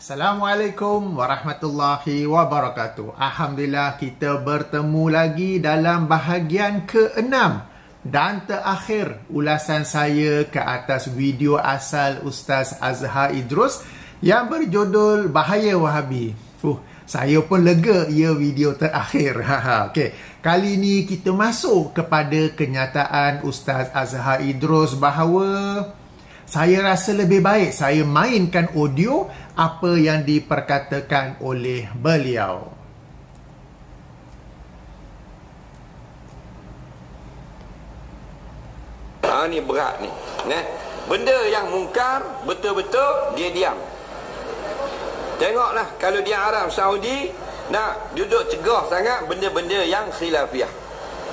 Assalamualaikum warahmatullahi wabarakatuh. Alhamdulillah kita bertemu lagi dalam bahagian ke-6 dan terakhir ulasan saya ke atas video asal Ustaz Azhar Idrus yang berjudul Bahaya Wahabi. Saya pun lega ia video terakhir. Okey, kali ini kita masuk kepada kenyataan Ustaz Azhar Idrus bahawa saya rasa lebih baik saya mainkan audio apa yang diperkatakan oleh beliau. Ni berat ni. Benda yang mungkar betul-betul dia diam. Tengoklah kalau dia Arab Saudi nak duduk cegah sangat benda-benda yang khilafiyah.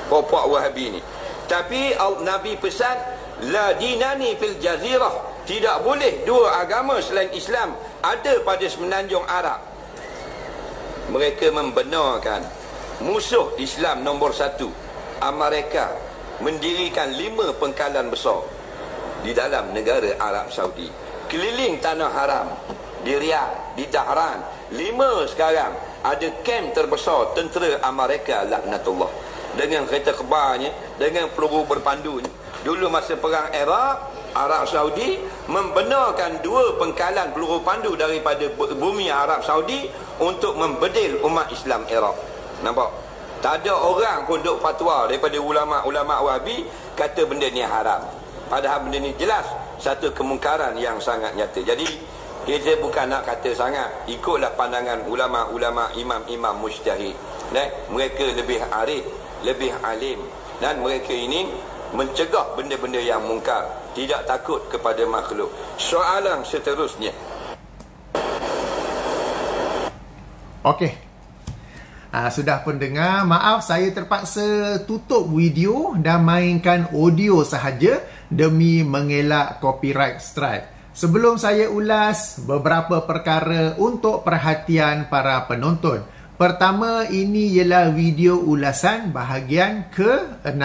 Puak-puak Wahabi ni. Tapi Nabi pesan la dinani fil jazirah, tidak boleh dua agama selain Islam ada pada semenanjung Arab. Mereka membenarkan musuh Islam nombor 1 Amerika mendirikan 5 pengkalan besar di dalam negara Arab Saudi, keliling tanah haram, di Riyadh, di Tehran. 5 sekarang ada kem terbesar tentera Amerika laknatullah, dengan kereta kebarnya, dengan peluru berpandunya. Dulu masa perang Iraq, Arab Saudi membenarkan 2 pengkalan peluru pandu daripada bumi Arab Saudi untuk membedil umat Islam Iraq. Nampak? Tak ada orang pun duk fatwa daripada ulama-ulama Wahabi kata benda ni haram. Padahal benda ni jelas satu kemungkaran yang sangat nyata. Jadi kita bukan nak kata sangat, ikutlah pandangan ulama-ulama, imam-imam mujtahid. Mereka lebih arif, lebih alim, dan mereka ini mencegah benda-benda yang mungkar, tidak takut kepada makhluk. Soalan seterusnya. Okey. Sudah pun dengar. Maaf saya terpaksa tutup video dan mainkan audio sahaja demi mengelak copyright strike. Sebelum saya ulas beberapa perkara untuk perhatian para penonton. Pertama, ini ialah video ulasan bahagian ke-6.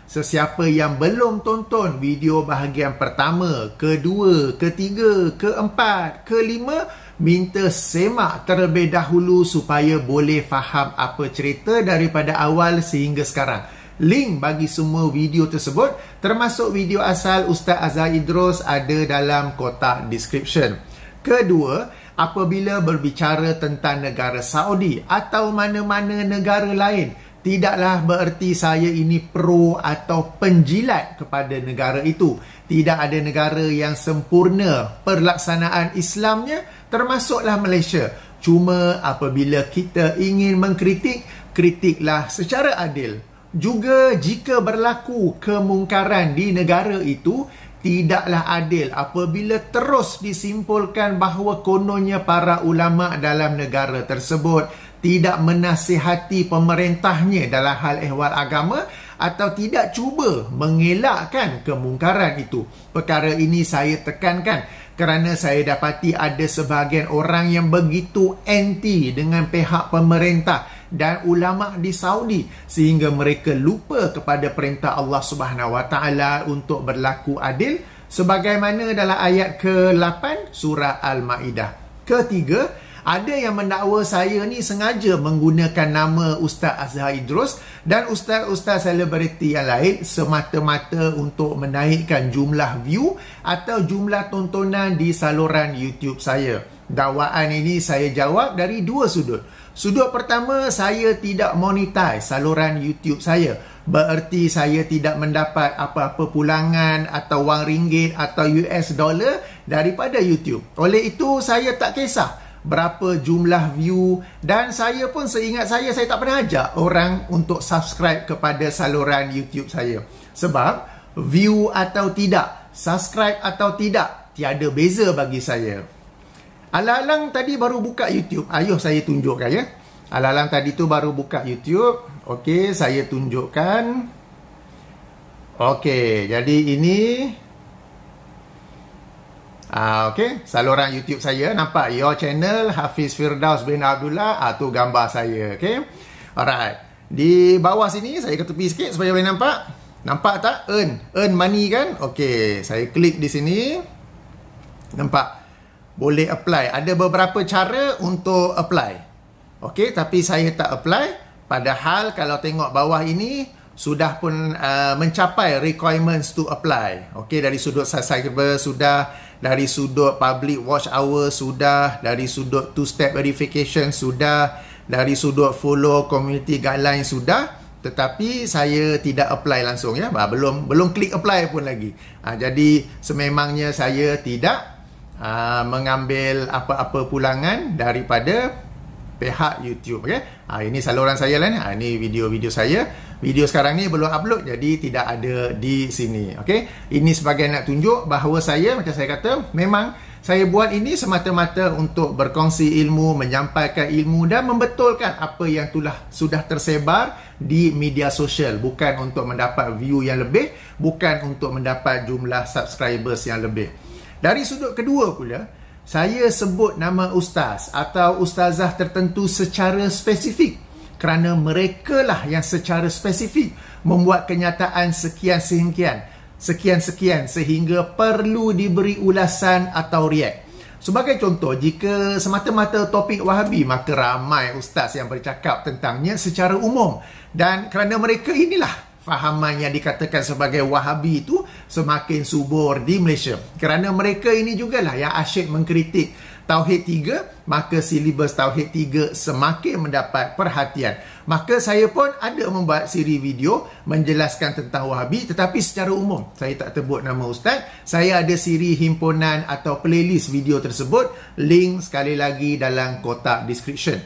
Sesiapa yang belum tonton video bahagian pertama, kedua, ketiga, keempat, kelima, minta semak terlebih dahulu supaya boleh faham apa cerita daripada awal sehingga sekarang. Link bagi semua video tersebut, termasuk video asal Ustaz Azhar Idrus, ada dalam kotak description. Kedua, apabila berbicara tentang negara Saudi atau mana-mana negara lain, tidaklah bererti saya ini pro atau penjilat kepada negara itu. Tidak ada negara yang sempurna perlaksanaan Islamnya, termasuklah Malaysia. Cuma apabila kita ingin mengkritik, kritiklah secara adil. Juga jika berlaku kemungkaran di negara itu, tidaklah adil apabila terus disimpulkan bahawa kononnya para ulama dalam negara tersebut tidak menasihati pemerintahnya dalam hal ehwal agama atau tidak cuba mengelakkan kemungkaran itu. Perkara ini saya tekankan kerana saya dapati ada sebahagian orang yang begitu anti dengan pihak pemerintah dan ulama di Saudi sehingga mereka lupa kepada perintah Allah Subhanahu Wa Taala untuk berlaku adil sebagaimana dalam ayat ke-8 surah Al-Maidah. Ketiga, ada yang mendakwa saya ni sengaja menggunakan nama Ustaz Azhar Idrus dan ustaz-ustaz selebriti yang lain semata-mata untuk menaikkan jumlah view atau jumlah tontonan di saluran YouTube saya. Dakwaan ini saya jawab dari 2 sudut. Sudut pertama, saya tidak monetize saluran YouTube saya. Bererti saya tidak mendapat apa-apa pulangan atau wang ringgit atau US dollar daripada YouTube. Oleh itu, saya tak kisah berapa jumlah view, dan saya pun seingat saya tak pernah ajak orang untuk subscribe kepada saluran YouTube saya. Sebab view atau tidak, subscribe atau tidak, tiada beza bagi saya. Alang-alang tadi baru buka YouTube. Ayuh saya tunjukkan ya. Alang-alang tadi tu baru buka YouTube. Okey, saya tunjukkan. Okey, jadi ini okey, saluran YouTube saya. Nampak your channel Hafiz Firdaus bin Abdullah. Tu gambar saya. Okey. Alright. Di bawah sini saya ke tepi sikit supaya boleh nampak. Nampak tak? Earn money kan? Okey, saya klik di sini. Nampak? boleh apply. Ada beberapa cara untuk apply. Okey, tapi saya tak apply. Padahal kalau tengok bawah ini sudah pun mencapai requirements to apply. Okey, dari sudut subscriber sudah, dari sudut public watch hour sudah, dari sudut two-step verification sudah, dari sudut follow community guideline sudah, tetapi saya tidak apply langsung ya. Belum klik apply pun lagi. Jadi sememangnya saya tidak mengambil apa-apa pulangan daripada pihak YouTube. Okay? Ini saluran saya lah ni. Ini video-video saya. Video sekarang ni belum upload, jadi tidak ada di sini. Okay? Ini sebagai nak tunjuk bahawa saya, macam saya kata, memang saya buat ini semata-mata untuk berkongsi ilmu, menyampaikan ilmu dan membetulkan apa yang sudah tersebar di media sosial. Bukan untuk mendapat view yang lebih, bukan untuk mendapat jumlah subscribers yang lebih. Dari sudut kedua pula, saya sebut nama ustaz atau ustazah tertentu secara spesifik kerana mereka lah yang secara spesifik membuat kenyataan sekian-sekian sehingga perlu diberi ulasan atau react. Sebagai contoh, jika semata-mata topik Wahabi, maka ramai ustaz yang bercakap tentangnya secara umum. Dan kerana mereka inilah fahaman yang dikatakan sebagai Wahabi itu semakin subur di Malaysia. Kerana mereka ini jugalah yang asyik mengkritik Tauhid 3, maka silibus Tauhid 3 semakin mendapat perhatian. Maka saya pun ada membuat siri video menjelaskan tentang Wahabi, tetapi secara umum. Saya tak sebut nama ustaz. Saya ada siri himpunan atau playlist video tersebut. Link sekali lagi dalam kotak description.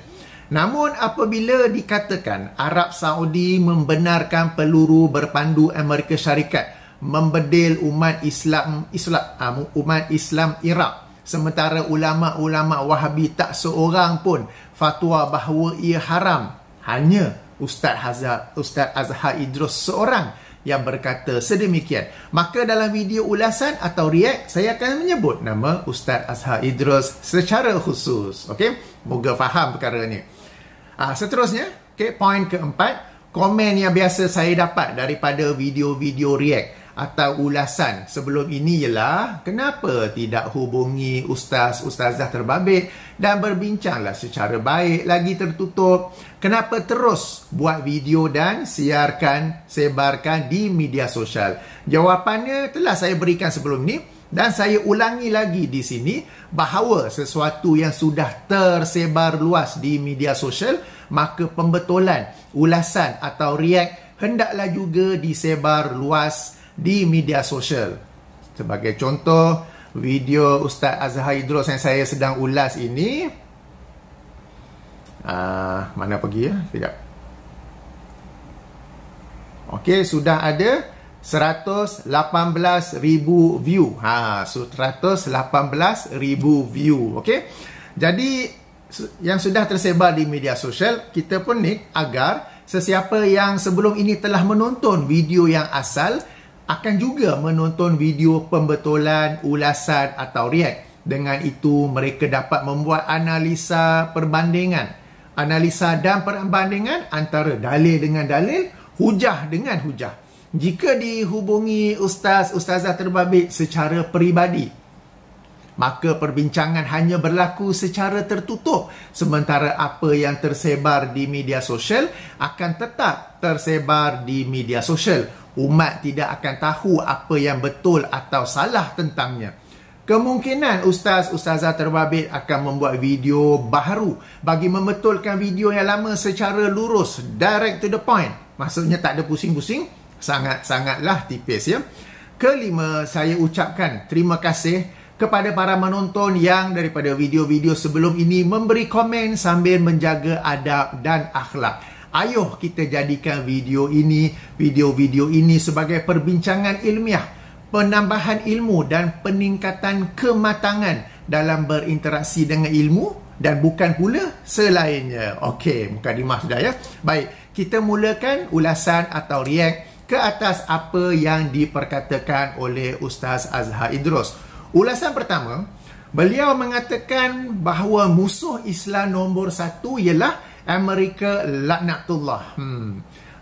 Namun apabila dikatakan Arab Saudi membenarkan peluru berpandu Amerika Syarikat membedil umat Islam Iraq, sementara ulama-ulama Wahabi tak seorang pun fatwa bahawa ia haram, hanya Ustaz Azhar Idrus seorang yang berkata sedemikian. Maka dalam video ulasan atau react, saya akan menyebut nama Ustaz Azhar Idrus secara khusus. Okey, moga faham perkara ni. Seterusnya, poin keempat, komen yang biasa saya dapat daripada video-video react atau ulasan sebelum ini ialah, kenapa tidak hubungi ustazah terbabit dan berbincanglah secara baik lagi tertutup? Kenapa terus buat video dan sebarkan di media sosial? Jawapannya telah saya berikan sebelum ini dan saya ulangi lagi di sini bahawa sesuatu yang sudah tersebar luas di media sosial, maka pembetulan, ulasan atau react hendaklah juga disebar luas di media sosial. Sebagai contoh, video Ustaz Azhar Idrus yang saya sedang ulas ini, mana pergi ya? Sekejap. Okey, sudah ada 118,000 view. 118,000 view. Okey. Jadi yang sudah tersebar di media sosial, kita pun agar sesiapa yang sebelum ini telah menonton video yang asal akan juga menonton video pembetulan, ulasan atau react. Dengan itu mereka dapat membuat analisa dan perbandingan antara dalil dengan dalil, hujah dengan hujah. Jika dihubungi ustazah terbabit secara peribadi, maka perbincangan hanya berlaku secara tertutup, sementara apa yang tersebar di media sosial akan tetap tersebar di media sosial. Umat tidak akan tahu apa yang betul atau salah tentangnya. Kemungkinan ustazah terbabit akan membuat video baharu bagi membetulkan video yang lama secara lurus, direct to the point. Maksudnya tak ada pusing-pusing, sangat-sangatlah tipis ya. Kelima, saya ucapkan terima kasih kepada para menonton yang daripada video-video sebelum ini memberi komen sambil menjaga adab dan akhlak. Ayuh kita jadikan video-video ini sebagai perbincangan ilmiah, penambahan ilmu dan peningkatan kematangan dalam berinteraksi dengan ilmu dan bukan pula selainnya. Okey, mukadimah sudah ya. Baik, kita mulakan ulasan atau react ke atas apa yang diperkatakan oleh Ustaz Azhar Idrus. Ulasan pertama, beliau mengatakan bahawa musuh Islam nombor 1 ialah Amerika laknatullah.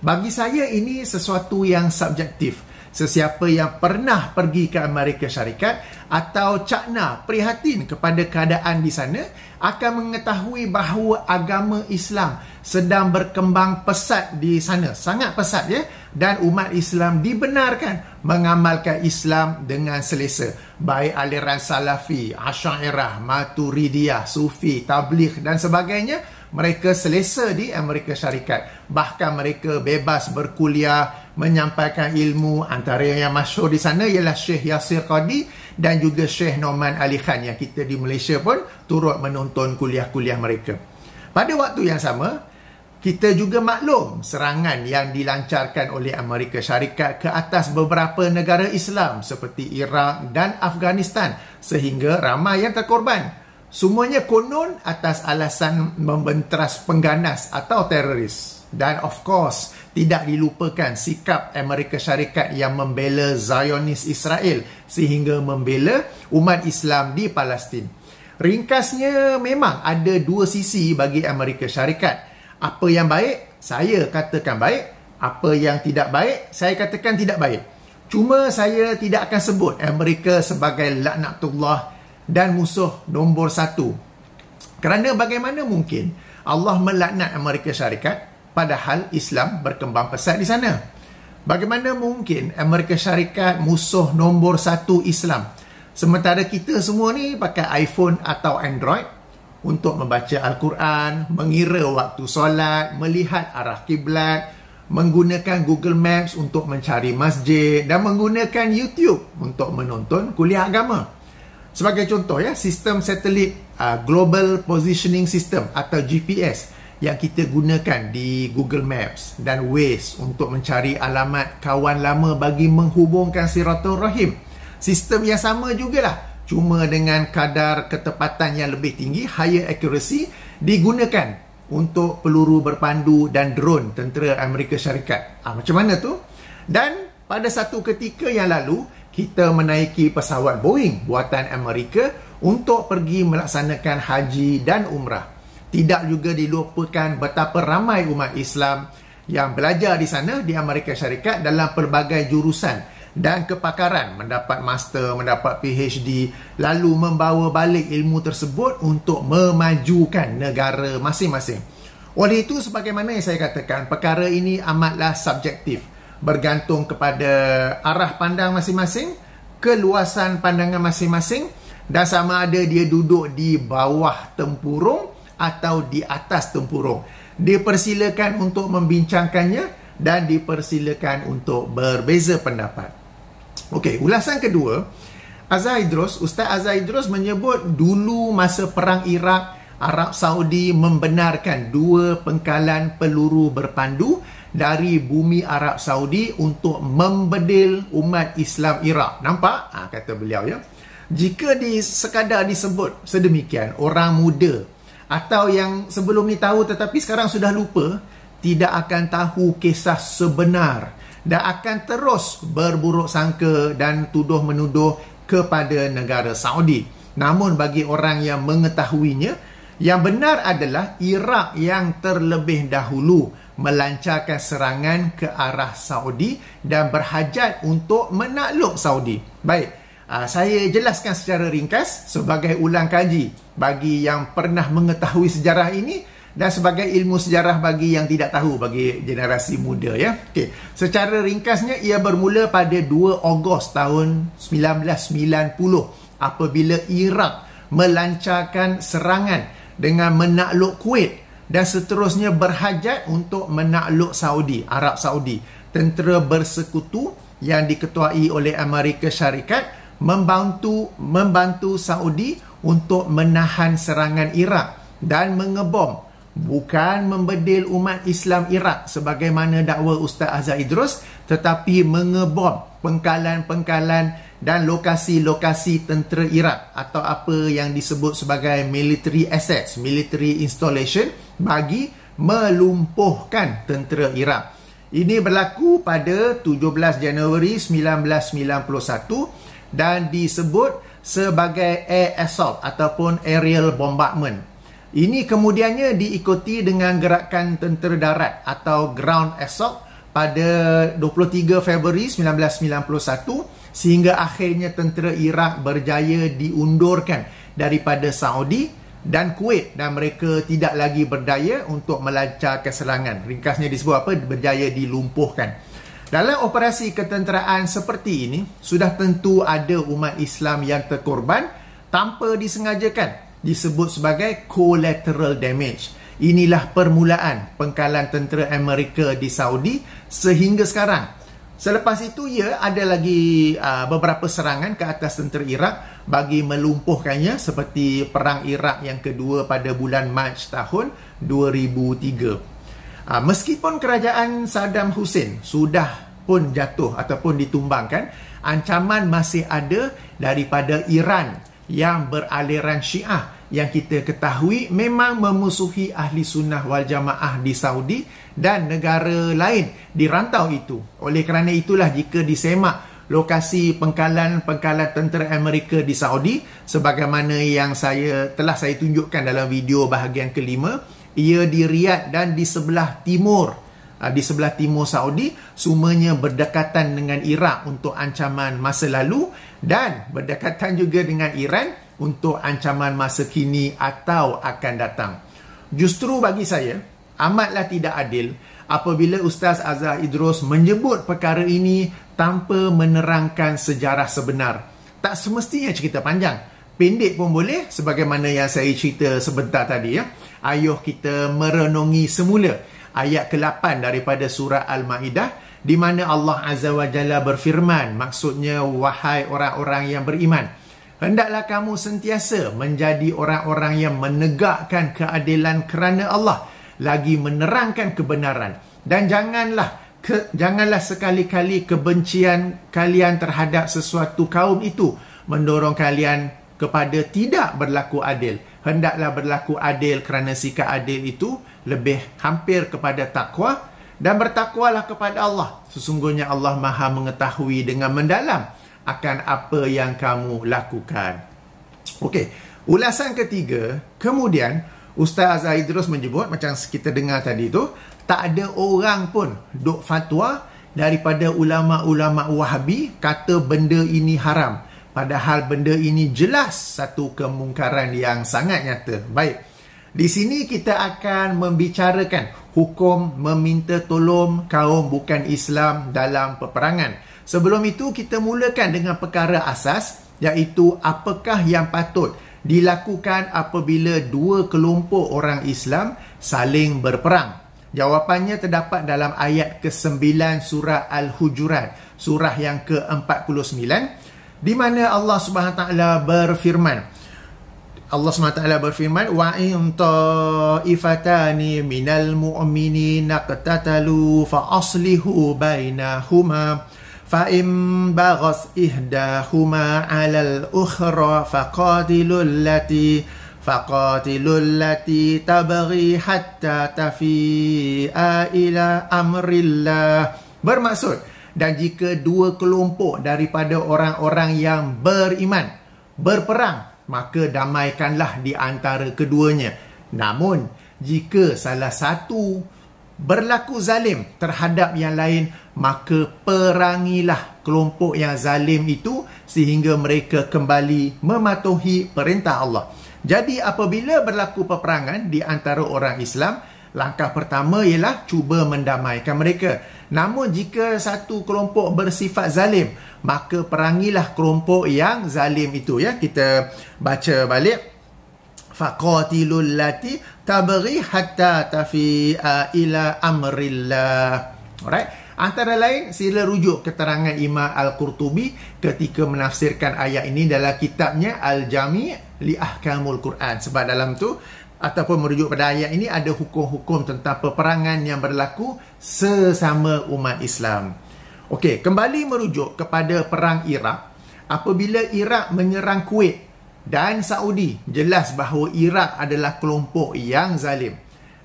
Bagi saya ini sesuatu yang subjektif. Sesiapa yang pernah pergi ke Amerika Syarikat atau cakna prihatin kepada keadaan di sana akan mengetahui bahawa agama Islam sedang berkembang pesat di sana. Sangat pesat ya. Dan umat Islam dibenarkan mengamalkan Islam dengan selesa. Baik aliran Salafi, Asy'ariyah, Maturidiyah, Sufi, Tabligh dan sebagainya. Mereka selesa di Amerika Syarikat. Bahkan mereka bebas berkuliah, menyampaikan ilmu. Antara yang masyhur di sana ialah Syekh Yasir Qadi dan juga Syekh Noman Ali Khan yang kita di Malaysia pun turut menonton kuliah-kuliah mereka. Pada waktu yang sama, kita juga maklum serangan yang dilancarkan oleh Amerika Syarikat ke atas beberapa negara Islam seperti Iraq dan Afghanistan sehingga ramai yang terkorban. Semuanya konon atas alasan membenteras pengganas atau teroris. Dan of course, tidak dilupakan sikap Amerika Syarikat yang membela Zionis Israel sehingga membela umat Islam di Palestin. Ringkasnya, memang ada dua sisi bagi Amerika Syarikat. Apa yang baik, saya katakan baik. Apa yang tidak baik, saya katakan tidak baik. Cuma saya tidak akan sebut Amerika sebagai laknatullah dan musuh nombor satu. Kerana bagaimana mungkin Allah melaknat Amerika Syarikat padahal Islam berkembang pesat di sana? Bagaimana mungkin Amerika Syarikat musuh nombor satu Islam? Sementara kita semua ni pakai iPhone atau Android untuk membaca Al-Quran, mengira waktu solat, melihat arah kiblat, menggunakan Google Maps untuk mencari masjid dan menggunakan YouTube untuk menonton kuliah agama. Sebagai contoh ya, sistem satelit Global Positioning System atau GPS yang kita gunakan di Google Maps dan Waze untuk mencari alamat kawan lama bagi menghubungkan silaturahim. Sistem yang sama jugalah, cuma dengan kadar ketepatan yang lebih tinggi, higher accuracy, digunakan untuk peluru berpandu dan drone tentera Amerika Syarikat. Macam mana tu? Dan pada satu ketika yang lalu, kita menaiki pesawat Boeing buatan Amerika untuk pergi melaksanakan haji dan umrah. Tidak juga dilupakan betapa ramai umat Islam yang belajar di sana di Amerika Syarikat dalam pelbagai jurusan dan kepakaran, mendapat master, mendapat PhD, lalu membawa balik ilmu tersebut untuk memajukan negara masing-masing. Oleh itu, sebagaimana yang saya katakan, perkara ini amatlah subjektif, bergantung kepada arah pandang masing-masing, keluasan pandangan masing-masing, dan sama ada dia duduk di bawah tempurung atau di atas tempurung. Dipersilakan untuk membincangkannya dan dipersilakan untuk berbeza pendapat. Okey, ulasan kedua, Ustaz Azhar Idrus menyebut dulu masa perang Iraq, Arab Saudi membenarkan 2 pengkalan peluru berpandu dari bumi Arab Saudi untuk membedil umat Islam Iraq. Nampak? Kata beliau ya. Jika sekadar disebut sedemikian, orang muda atau yang sebelum ni tahu tetapi sekarang sudah lupa, tidak akan tahu kisah sebenar dan akan terus berburuk sangka dan tuduh-menuduh kepada negara Saudi. Namun bagi orang yang mengetahuinya, yang benar adalah Iraq yang terlebih dahulu melancarkan serangan ke arah Saudi dan berhajat untuk menakluk Saudi. Baik, saya jelaskan secara ringkas sebagai ulang kaji bagi yang pernah mengetahui sejarah ini dan sebagai ilmu sejarah bagi yang tidak tahu, bagi generasi muda ya. Okey, secara ringkasnya ia bermula pada 2 Ogos tahun 1990 apabila Iraq melancarkan serangan dengan menakluk Kuwait dan seterusnya berhajat untuk menakluk Saudi, Arab Saudi. Tentera bersekutu yang diketuai oleh Amerika Syarikat membantu Saudi untuk menahan serangan Iraq dan mengebom, bukan membedil umat Islam Iraq sebagaimana dakwa Ustaz Azhar Idrus, tetapi mengebom pengkalan-pengkalan dan lokasi-lokasi tentera Iraq atau apa yang disebut sebagai military assets, military installation, bagi melumpuhkan tentera Iraq. Ini berlaku pada 17 Januari 1991 dan disebut sebagai air assault ataupun aerial bombardment. Ini kemudiannya diikuti dengan gerakan tentera darat atau ground assault pada 23 Februari 1991 sehingga akhirnya tentera Iraq berjaya diundurkan daripada Saudi dan Kuwait dan mereka tidak lagi berdaya untuk melancarkan serangan. Ringkasnya disebut apa? Berjaya dilumpuhkan. Dalam operasi ketenteraan seperti ini, sudah tentu ada umat Islam yang terkorban tanpa disengajakan. Disebut sebagai collateral damage. Inilah permulaan pengkalan tentera Amerika di Saudi sehingga sekarang. Selepas itu, ada lagi beberapa serangan ke atas tentera Iraq bagi melumpuhkannya seperti Perang Iraq yang kedua pada bulan Mac tahun 2003. Meskipun kerajaan Saddam Hussein sudah pun jatuh ataupun ditumbangkan, ancaman masih ada daripada Iran yang beraliran Syiah yang kita ketahui memang memusuhi ahli sunnah wal jamaah di Saudi dan negara lain di rantau itu. Oleh kerana itulah jika disemak lokasi pengkalan tentera Amerika di Saudi sebagaimana yang telah saya tunjukkan dalam video bahagian kelima, ia di Riyadh dan di sebelah timur Saudi, semuanya berdekatan dengan Iraq untuk ancaman masa lalu dan berdekatan juga dengan Iran untuk ancaman masa kini atau akan datang. Justru bagi saya, amatlah tidak adil apabila Ustaz Azhar Idrus menyebut perkara ini tanpa menerangkan sejarah sebenar. Tak semestinya cerita panjang. Pendek pun boleh, sebagaimana yang saya cerita sebentar tadi. Ayuh kita merenungi semula ayat ke-8 daripada surah Al-Ma'idah, di mana Allah Azza wa Jalla berfirman, maksudnya, wahai orang-orang yang beriman, hendaklah kamu sentiasa menjadi orang-orang yang menegakkan keadilan kerana Allah, lagi menerangkan kebenaran, dan janganlah sekali-kali kebencian kalian terhadap sesuatu kaum itu mendorong kalian kepada tidak berlaku adil. Hendaklah berlaku adil kerana sikap adil itu lebih hampir kepada takwa, dan bertakwalah kepada Allah. Sesungguhnya Allah Maha mengetahui dengan mendalam akan apa yang kamu lakukan. Okey, ulasan ketiga, kemudian Ustaz Azhar Idrus menyebut, macam kita dengar tadi tu, tak ada orang pun duk fatwa daripada ulama-ulama Wahabi kata benda ini haram. Padahal benda ini jelas satu kemungkaran yang sangat nyata. Baik, di sini kita akan membicarakan hukum meminta tolong kaum bukan Islam dalam peperangan. Sebelum itu, kita mulakan dengan perkara asas, iaitu apakah yang patut dilakukan apabila dua kelompok orang Islam saling berperang. Jawapannya terdapat dalam ayat ke-9 surah Al-Hujurat, surah yang ke-49, di mana Allah SWT berfirman, wa in ta'ifatani minal mu'minina qatatalu fa aslihu bainahuma fa in baghas ihdahuma 'alal ukhra faqatilul lati tabghi hatta tafi'a ila amrillah. Bermaksud, dan jika dua kelompok daripada orang-orang yang beriman berperang, maka damaikanlah di antara keduanya. Namun, jika salah satu berlaku zalim terhadap yang lain, maka perangilah kelompok yang zalim itu sehingga mereka kembali mematuhi perintah Allah. Jadi, apabila berlaku peperangan di antara orang Islam, langkah pertama ialah cuba mendamaikan mereka. Namun jika satu kelompok bersifat zalim, maka perangilah kelompok yang zalim itu. Kita baca balik. Faqatilul lati tabghi hatta tafi'a ila amrillah. Alright. Antara lain, sila rujuk keterangan Imam Al-Qurtubi ketika menafsirkan ayat ini dalam kitabnya Al-Jami' li Ahkamul Quran. Sebab dalam tu ataupun merujuk pada ayat ini ada hukum-hukum tentang peperangan yang berlaku sesama umat Islam. Okey, kembali merujuk kepada perang Iraq. Apabila Iraq menyerang Kuwait dan Saudi, jelas bahawa Iraq adalah kelompok yang zalim.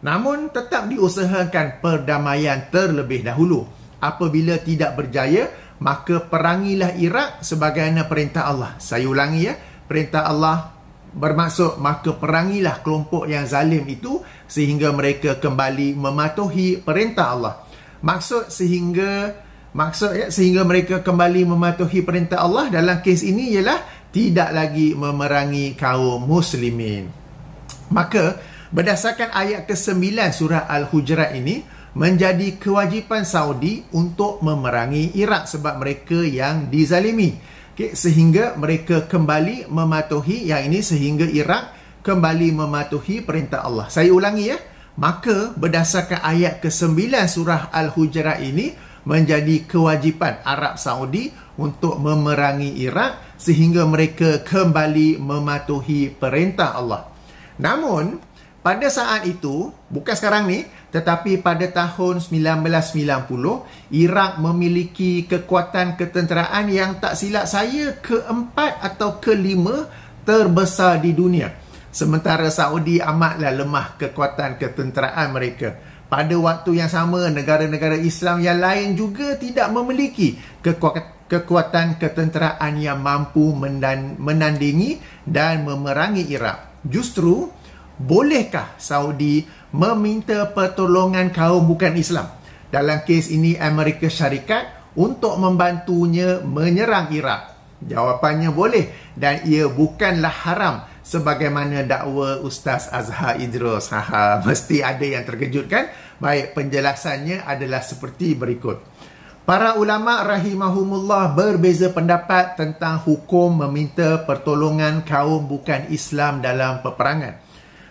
Namun tetap diusahakan perdamaian terlebih dahulu. Apabila tidak berjaya, maka perangilah Iraq sebagaimana perintah Allah. Saya ulangi perintah Allah bermaksud maka perangilah kelompok yang zalim itu sehingga mereka kembali mematuhi perintah Allah. Maksud sehingga mereka kembali mematuhi perintah Allah dalam kes ini ialah tidak lagi memerangi kaum muslimin. Maka berdasarkan ayat ke-9 surah Al-Hujurat ini, menjadi kewajipan Saudi untuk memerangi Iraq sebab mereka yang dizalimi. Sehingga mereka kembali mematuhi, yang ini sehingga Iraq kembali mematuhi perintah Allah. Saya ulangi ya. Maka berdasarkan ayat ke-9 surah Al-Hujurat ini, menjadi kewajipan Arab Saudi untuk memerangi Iraq sehingga mereka kembali mematuhi perintah Allah. Namun, pada saat itu, bukan sekarang ni, tetapi pada tahun 1990, Iraq memiliki kekuatan ketenteraan yang tak silap saya keempat atau kelima terbesar di dunia. Sementara Saudi amatlah lemah kekuatan ketenteraan mereka. Pada waktu yang sama, negara-negara Islam yang lain juga tidak memiliki kekuatan ketenteraan yang mampu menandingi dan memerangi Iraq. Justru, bolehkah Saudi meminta pertolongan kaum bukan Islam? Dalam kes ini, Amerika Syarikat untuk membantunya menyerang Iraq. Jawapannya boleh, dan ia bukanlah haram sebagaimana dakwa Ustaz Azhar Idrus. Mesti ada yang terkejut kan? Baik, penjelasannya adalah seperti berikut. Para ulama rahimahumullah berbeza pendapat tentang hukum meminta pertolongan kaum bukan Islam dalam peperangan.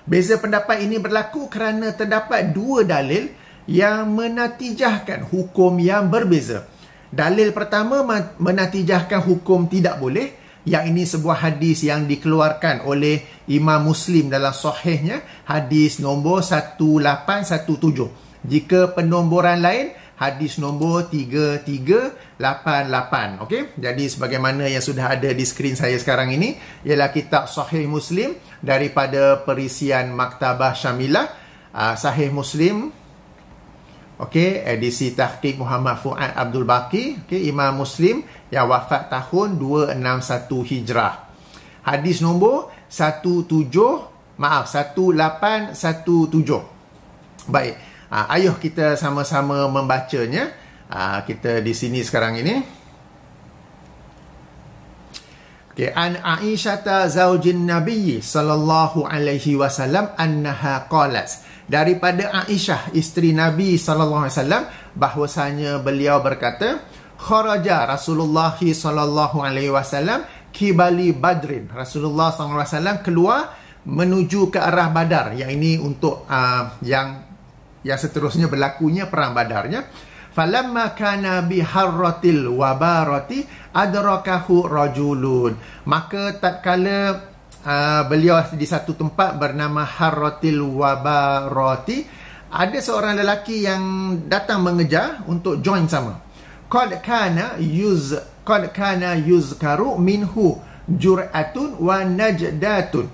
Beza pendapat ini berlaku kerana terdapat dua dalil yang menatijahkan hukum yang berbeza. Dalil pertama menatijahkan hukum tidak boleh. Yang ini sebuah hadis yang dikeluarkan oleh Imam Muslim dalam sahihnya, hadis nombor 1817. Jika penomboran lain, hadis nombor 3388. Okey, jadi sebagaimana yang sudah ada di skrin saya sekarang ini, ialah kitab Sahih Muslim daripada perisian Maktabah Syamilah, Sahih Muslim. Okey, edisi tahqiq Muhammad Fuad Abdul Baqi, okey, Imam Muslim yang wafat tahun 261 Hijrah. Hadis nombor 1817. Baik, ayuh kita sama-sama membacanya. Kita di sini sekarang ini. Okay. An Aisyata zaujin Nabi sallallahu alaihi wasallam annaha qalat. Daripada Aisyah isteri Nabi sallallahu alaihi wasallam bahwasanya beliau berkata, kharaja Rasulullah sallallahu alaihi wasallam kibali Badrin. Rasulullah sallallahu alaihi wasallam keluar menuju ke arah Badar. Yang ini untuk yang seterusnya berlakunya perang Badarnya. Falamma kana biharratil wabarati adrakahu rajulun. Maka tatkala beliau di satu tempat bernama Harratil Wabarati, ada seorang lelaki yang datang mengejar untuk join sama. Qad kana yuzkaru minhu jur'atun wa najdatun.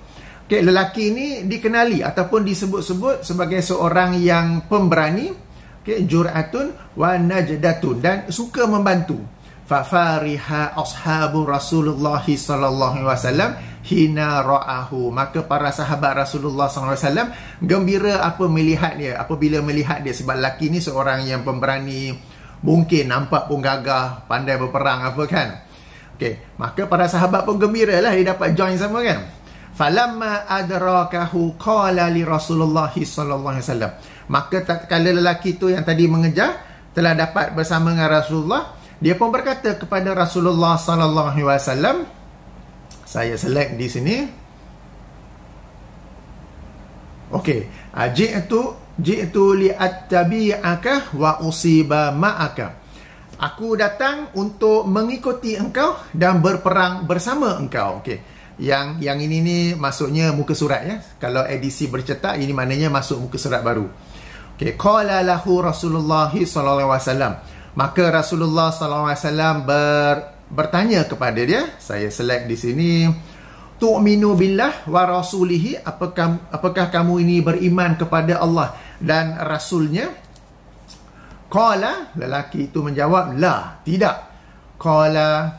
Okay, lelaki ini dikenali ataupun disebut-sebut sebagai seorang yang pemberani, okay, jur'atun wa najdatun, dan suka membantu. Fa fariha ashabu Rasulullah sallallahu alaihi wasallam hina ra'ahu. Maka para sahabat Rasulullah sallallahu alaihi wasallam gembira apabila melihat dia, sebab lelaki ni seorang yang pemberani, mungkin nampak pun gagah, pandai berperang apa kan. Okey, maka para sahabat pun gembiralah dia dapat join sama kan. Falamma adrakahu qala li Rasulullah sallallahu alaihi wasallam. Maka tatkala lelaki tu yang tadi mengejar telah dapat bersama dengan Rasulullah, dia pun berkata kepada Rasulullah sallallahu alaihi wasallam, saya select di sini. Okey, ji'tu li'attabi'aka wa usiba ma'aka. Aku datang untuk mengikuti engkau dan berperang bersama engkau. Okey. Yang ini ni maksudnya muka surat ya. Kalau edisi bercetak, ini maknanya masuk muka surat baru. Okey, qala lahu Rasulullah sallallahu alaihi wasallam. Maka Rasulullah sallallahu alaihi wasallam bertanya kepada dia, saya select di sini, tu'minu billah wa rasulihi, apakah kamu ini beriman kepada Allah dan Rasulnya? Qala, lelaki itu menjawab, la, tidak. Qala,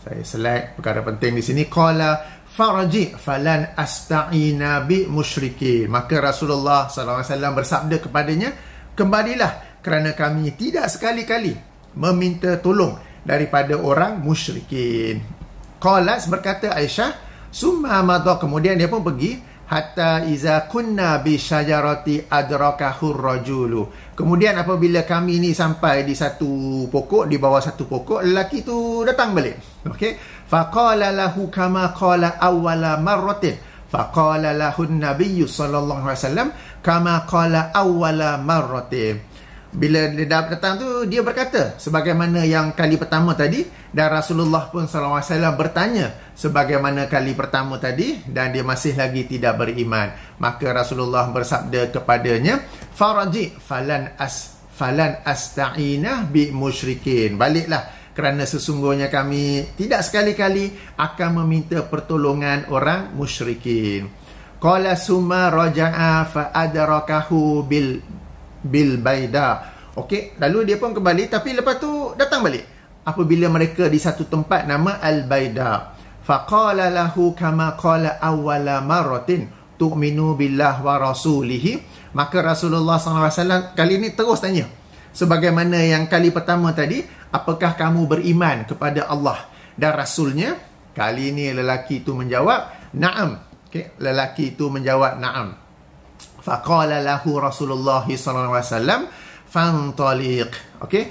saya select perkara penting di sini, qala farji falan asta'ina bi musyrikin. Maka Rasulullah sallallahu alaihi wasallam bersabda kepadanya, kembalilah kerana kami tidak sekali-kali meminta tolong daripada orang musyrikin. Qalat, berkata Aisyah, summa madha, kemudian dia pun pergi, hatta iza kunna bi syajarati adrakahu rajulu. Kemudian apabila kami ni sampai di satu pokok, di bawah satu pokok, lelaki tu datang balik. Okey, faqala lahu kama qala awwala marratin. Faqala lahu an-nabiy sallallahu alaihi wasallam kama qala awwala marratin. Bila dia datang tu, dia berkata sebagaimana yang kali pertama tadi, dan Rasulullah pun sallallahu alaihi wasallam bertanya sebagaimana kali pertama tadi, dan dia masih lagi tidak beriman. Maka Rasulullah bersabda kepadanya, faraji falan asta'inah bi musyrikin. Baliklah kerana sesungguhnya kami tidak sekali-kali akan meminta pertolongan orang musyrikin. Qala summa raja'a fa adrakahu bil baida. Okey, lalu dia pun kembali, tapi lepas tu datang balik apabila mereka di satu tempat nama al-baida. Faqala lahu kama qala awwala marratin tu'minu billah wa rasulihi. Maka Rasulullah SAW kali ini terus tanya sebagaimana yang kali pertama tadi, apakah kamu beriman kepada Allah dan Rasulnya? Kali ini lelaki itu menjawab na'am. Okey, lelaki itu menjawab na'am. Faqala lahu Rasulullah SAW fantaliq. Okey,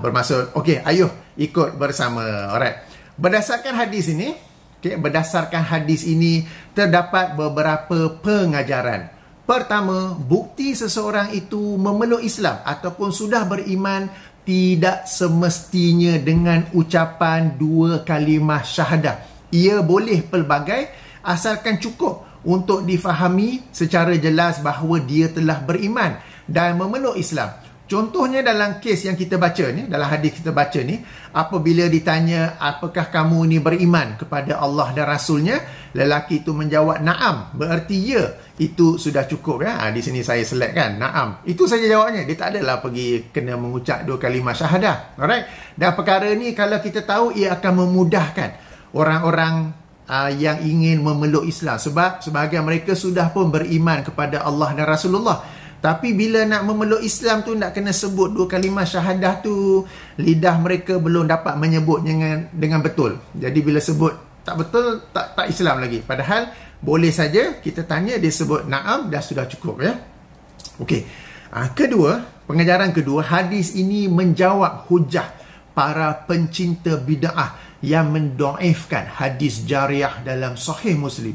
bermaksud okey, ayo ikut bersama. Alright. Berdasarkan hadis ini, berdasarkan hadis ini terdapat beberapa pengajaran. Pertama, bukti seseorang itu memeluk Islam ataupun sudah beriman tidak semestinya dengan ucapan dua kalimah syahadah. Ia boleh pelbagai asalkan cukup untuk difahami secara jelas bahawa dia telah beriman dan memeluk Islam. Contohnya dalam kes yang kita baca ni, dalam hadis kita baca ni, apabila ditanya apakah kamu ni beriman kepada Allah dan Rasulnya, lelaki itu menjawab na'am, berarti ya, itu sudah cukup ya. Di sini saya select kan, na'am, itu saja jawabnya. Dia tak adalah pergi kena mengucap dua kalimah syahadah. Alright. Dan perkara ni kalau kita tahu, ia akan memudahkan orang-orang yang ingin memeluk Islam, sebab sebahagian mereka sudah pun beriman kepada Allah dan Rasulullah. Tapi bila nak memeluk Islam tu, nak kena sebut dua kalimah syahadah tu, lidah mereka belum dapat menyebut dengan betul. Jadi bila sebut tak betul, tak Islam lagi. Padahal boleh saja kita tanya, dia sebut na'am, dah sudah cukup ya. Okey. Kedua, pengajaran kedua, hadis ini menjawab hujah para pencinta bid'ah yang mendoifkan hadis jariah dalam Sahih Muslim.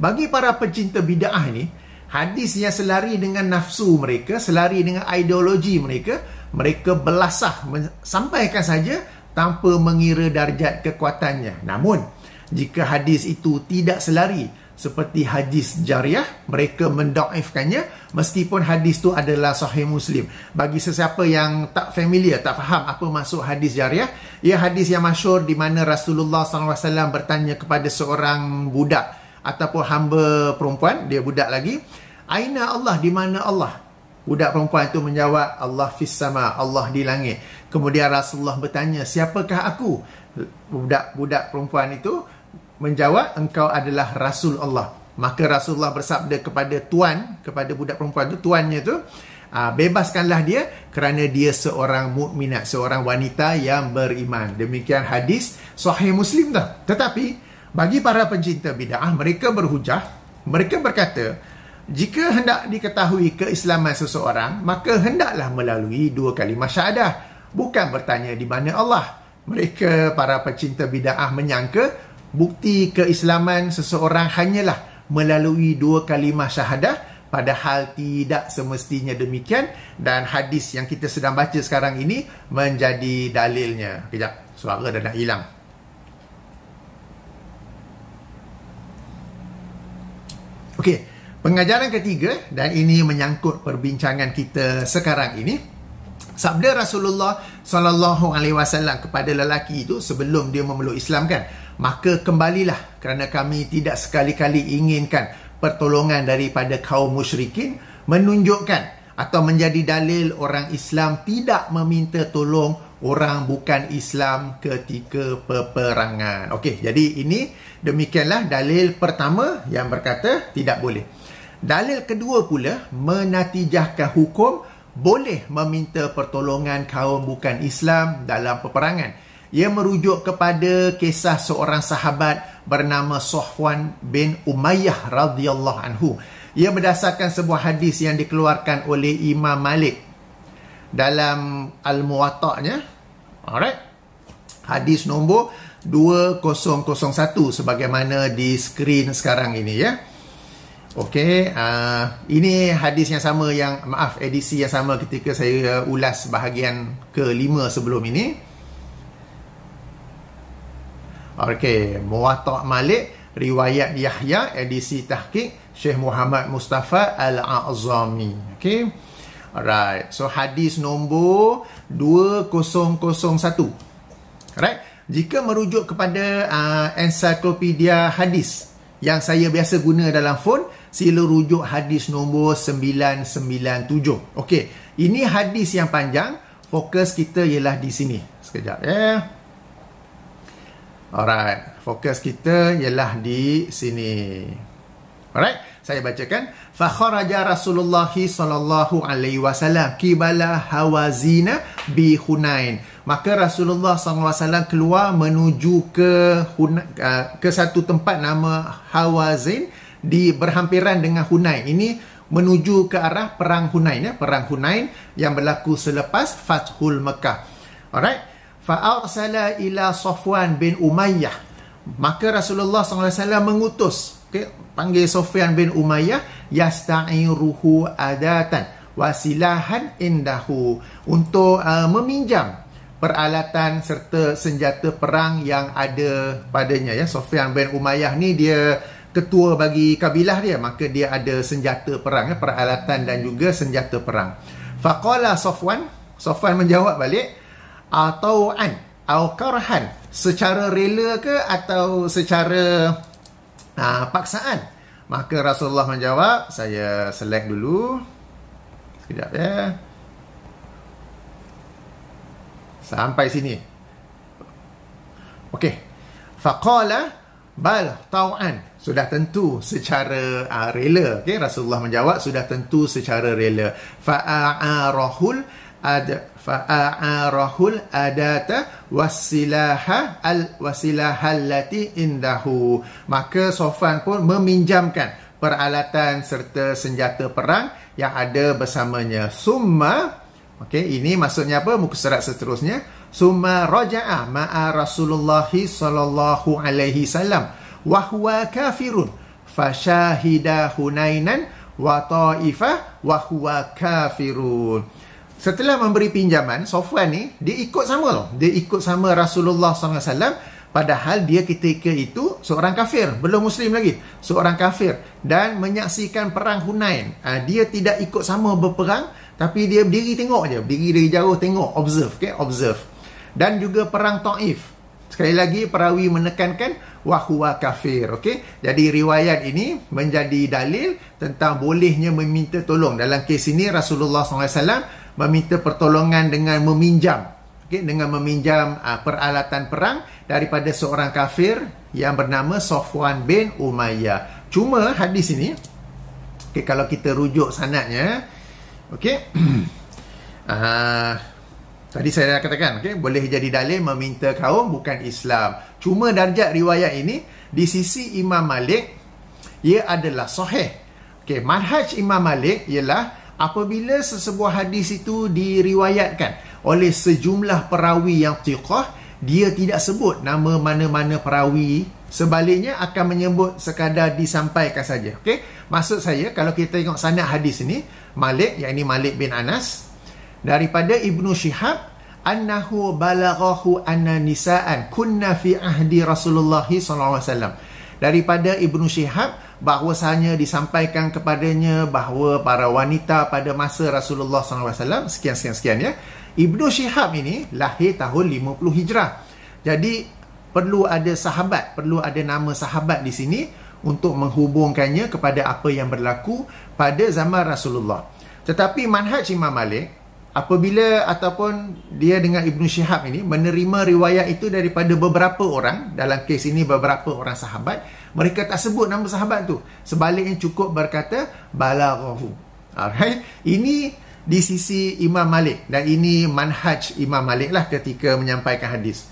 Bagi para pencinta bid'ah ni, hadis yang selari dengan nafsu mereka, selari dengan ideologi mereka, mereka belasah sampaikan saja tanpa mengira darjat kekuatannya. Namun, jika hadis itu tidak selari seperti hadis jariah, mereka mendaifkannya meskipun hadis itu adalah Sahih Muslim. Bagi sesiapa yang tak familiar, tak faham apa maksud hadis jariah, ia hadis yang masyhur di mana Rasulullah SAW bertanya kepada seorang budak ataupun hamba perempuan, dia budak lagi, aina Allah, di mana Allah? Budak perempuan itu menjawab, Allah fis sama, Allah di langit. Kemudian Rasulullah bertanya, siapakah aku? Budak perempuan itu menjawab, engkau adalah Rasul Allah. Maka Rasulullah bersabda kepada budak perempuan itu, tuannya itu, bebaskanlah dia kerana dia seorang mukminat, seorang wanita yang beriman. Demikian hadis Sahih Muslim dah. Tetapi bagi para pencinta bid'ah, mereka berhujah, mereka berkata, jika hendak diketahui keislaman seseorang, maka hendaklah melalui dua kalimah syahadah, bukan bertanya di mana Allah. Mereka, para pencinta bid'ah, menyangka bukti keislaman seseorang hanyalah melalui dua kalimah syahadah, padahal tidak semestinya demikian, dan hadis yang kita sedang baca sekarang ini menjadi dalilnya. Kejap, suara dah nak hilang. Okey. Pengajaran ketiga, dan ini menyangkut perbincangan kita sekarang ini, sabda Rasulullah SAW kepada lelaki itu sebelum dia memeluk Islam kan, maka kembalilah kerana kami tidak sekali-kali inginkan pertolongan daripada kaum musyrikin, menunjukkan atau menjadi dalil orang Islam tidak meminta tolong orang bukan Islam ketika peperangan. Okey, jadi ini demikianlah dalil pertama yang berkata tidak boleh. Dalil kedua pula menatijahkan hukum boleh meminta pertolongan kaum bukan Islam dalam peperangan. Ia merujuk kepada kisah seorang sahabat bernama Safwan bin Umayyah radhiyallahu anhu. Ia berdasarkan sebuah hadis yang dikeluarkan oleh Imam Malik dalam Al-Muwatta'nya. Alright. Hadis nombor 2001 sebagaimana di skrin sekarang ini ya. Okey, ini hadis yang sama edisi yang sama ketika saya ulas bahagian ke-5 sebelum ini. Okey, Muwatta' Malik, riwayat Yahya, edisi tahqiq Syekh Muhammad Mustafa Al-A'zami. Okey. Alright. So hadis nombor 2001. Alright. Jika merujuk kepada ensiklopedia hadis yang saya biasa guna dalam phone, sila rujuk hadis nombor 997. Okey, ini hadis yang panjang. Fokus kita ialah di sini. Sekejap ya. Alright, fokus kita ialah di sini. Alright, saya bacakan. Fa kharaja Rasulullah sallallahu alaihi wasallam qibala Hawazin bi Hunain. Maka Rasulullah SAW keluar menuju ke satu tempat nama Hawazin di berhampiran dengan Hunain. Ini menuju ke arah perang Hunain ya, perang Hunain yang berlaku selepas Fathul Mekah. Alright. Fa'arsala ila Safwan bin Umayyah. Maka Rasulullah SAW mengutus, panggil Safwan bin Umayyah, yasta'iruhu adatan wasilahan indahu, untuk meminjam peralatan serta senjata perang yang ada padanya ya. Safwan bin Umayyah ni dia ketua bagi kabilah dia, maka dia ada senjata perang ya, peralatan dan juga senjata perang. Faqala Safwan menjawab balik, atau'an atau karhan, secara rela ke atau secara paksaan. Maka Rasulullah menjawab, saya select dulu sekejap ya, sampai sini. Okey, faqala bal tau'an, sudah tentu secara rela. Okey, Rasulullah menjawab sudah tentu secara rela. Fa'arahul adata wasilaha allati indahu. Maka Safwan pun meminjamkan peralatan serta senjata perang yang ada bersamanya. Summa, okey, ini maksudnya apa? Muka surat seterusnya. Summa raja'a ma'a Rasulullah sallallahu alaihi wasallam wa huwa kafirun fashahida Hunainan wa ta'ifah wa huwa kafirun. Setelah memberi pinjaman, Safwan ni dia ikut sama loh. Dia ikut sama Rasulullah SAW, padahal dia ketika itu seorang kafir, belum muslim lagi, seorang kafir, dan menyaksikan perang Hunain. Dia tidak ikut sama berperang, tapi dia berdiri tengok je, berdiri dari jauh tengok, observe, observe. Dan juga perang Taif. Sekali lagi perawi menekankan wahuwa kafir. Jadi riwayat ini menjadi dalil tentang bolehnya meminta tolong. Dalam kes ini Rasulullah SAW meminta pertolongan dengan meminjam, dengan meminjam peralatan perang daripada seorang kafir yang bernama Safwan bin Umayyah. Cuma hadis ini, kalau kita rujuk sanadnya, tadi saya dah katakan, boleh jadi dalil meminta kaum bukan Islam. Cuma darjat riwayat ini di sisi Imam Malik, ia adalah sahih. Manhaj Imam Malik ialah apabila sesebuah hadis itu diriwayatkan oleh sejumlah perawi yang thiqah, dia tidak sebut nama mana-mana perawi, sebaliknya akan menyebut sekadar disampaikan saja. Maksud saya, kalau kita tengok sanad hadis ini, Malik, yakni Malik bin Anas, daripada Ibnu Syihab, annahu balaghahu anna nisa'an kunna fi ahdi Rasulullah SAW. Daripada Ibnu Syihab, bahwasanya disampaikan kepadanya bahawa para wanita pada masa Rasulullah SAW, sekian ya. Ibnu Syihab ini lahir tahun 50 Hijrah. Jadi perlu ada sahabat, perlu ada nama sahabat di sini untuk menghubungkannya kepada apa yang berlaku pada zaman Rasulullah. Tetapi manhaj Imam Malik, apabila ataupun dia dengan Ibnu Syihab ini menerima riwayat itu daripada beberapa orang, dalam kes ini beberapa orang sahabat, mereka tak sebut nama sahabat tu, sebaliknya cukup berkata balaghahu. Alright, ini di sisi Imam Malik, dan ini manhaj Imam Malik lah ketika menyampaikan hadis.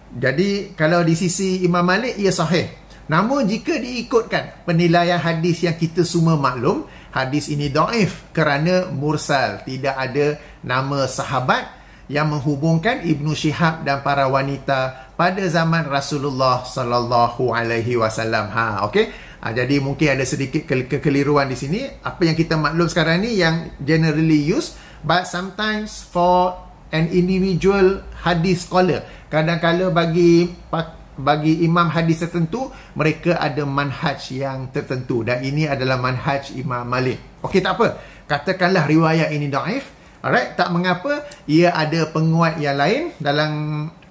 Jadi kalau di sisi Imam Malik ia sahih. Namun jika diikutkan penilaian hadis yang kita semua maklum, hadis ini dhaif kerana mursal, tidak ada nama sahabat yang menghubungkan Ibnu Syihab dan para wanita pada zaman Rasulullah sallallahu alaihi wasallam. Okey. Jadi mungkin ada sedikit kekeliruan di sini. Apa yang kita maklum sekarang ni yang generally used, but sometimes for an individual hadis scholar, kadang-kala bagi imam hadis tertentu, mereka ada manhaj yang tertentu, dan ini adalah manhaj Imam Malik. Okey, tak apa, katakanlah riwayat ini dhaif. Alright, tak mengapa, ia ada penguat yang lain. Dalam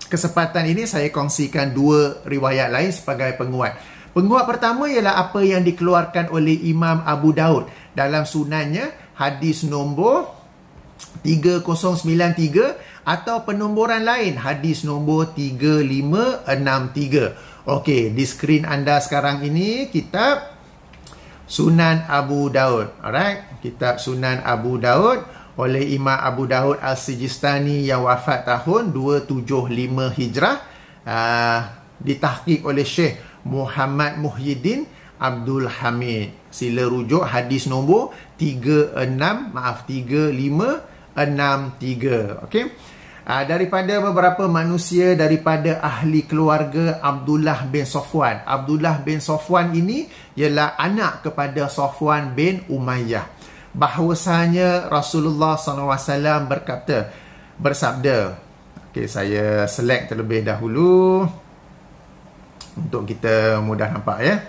kesempatan ini saya kongsikan dua riwayat lain sebagai penguat. Penguat pertama ialah apa yang dikeluarkan oleh Imam Abu Daud dalam sunannya, hadis nombor 3093, atau penomboran lain hadis nombor 3563. Okey, di skrin anda sekarang ini kitab Sunan Abu Daud. Alright, kitab Sunan Abu Daud oleh Imam Abu Daud Al-Sijistani yang wafat tahun 275 Hijrah, ditahqiq oleh Syekh Muhammad Muhyiddin Abdul Hamid. Sila rujuk hadis nombor 3563. Okey. Daripada beberapa manusia daripada ahli keluarga Abdullah bin Safwan. Abdullah bin Safwan ini ialah anak kepada Safwan bin Umayyah. Bahawasanya Rasulullah SAW bersabda. Okey, saya select terlebih dahulu untuk kita mudah nampak ya.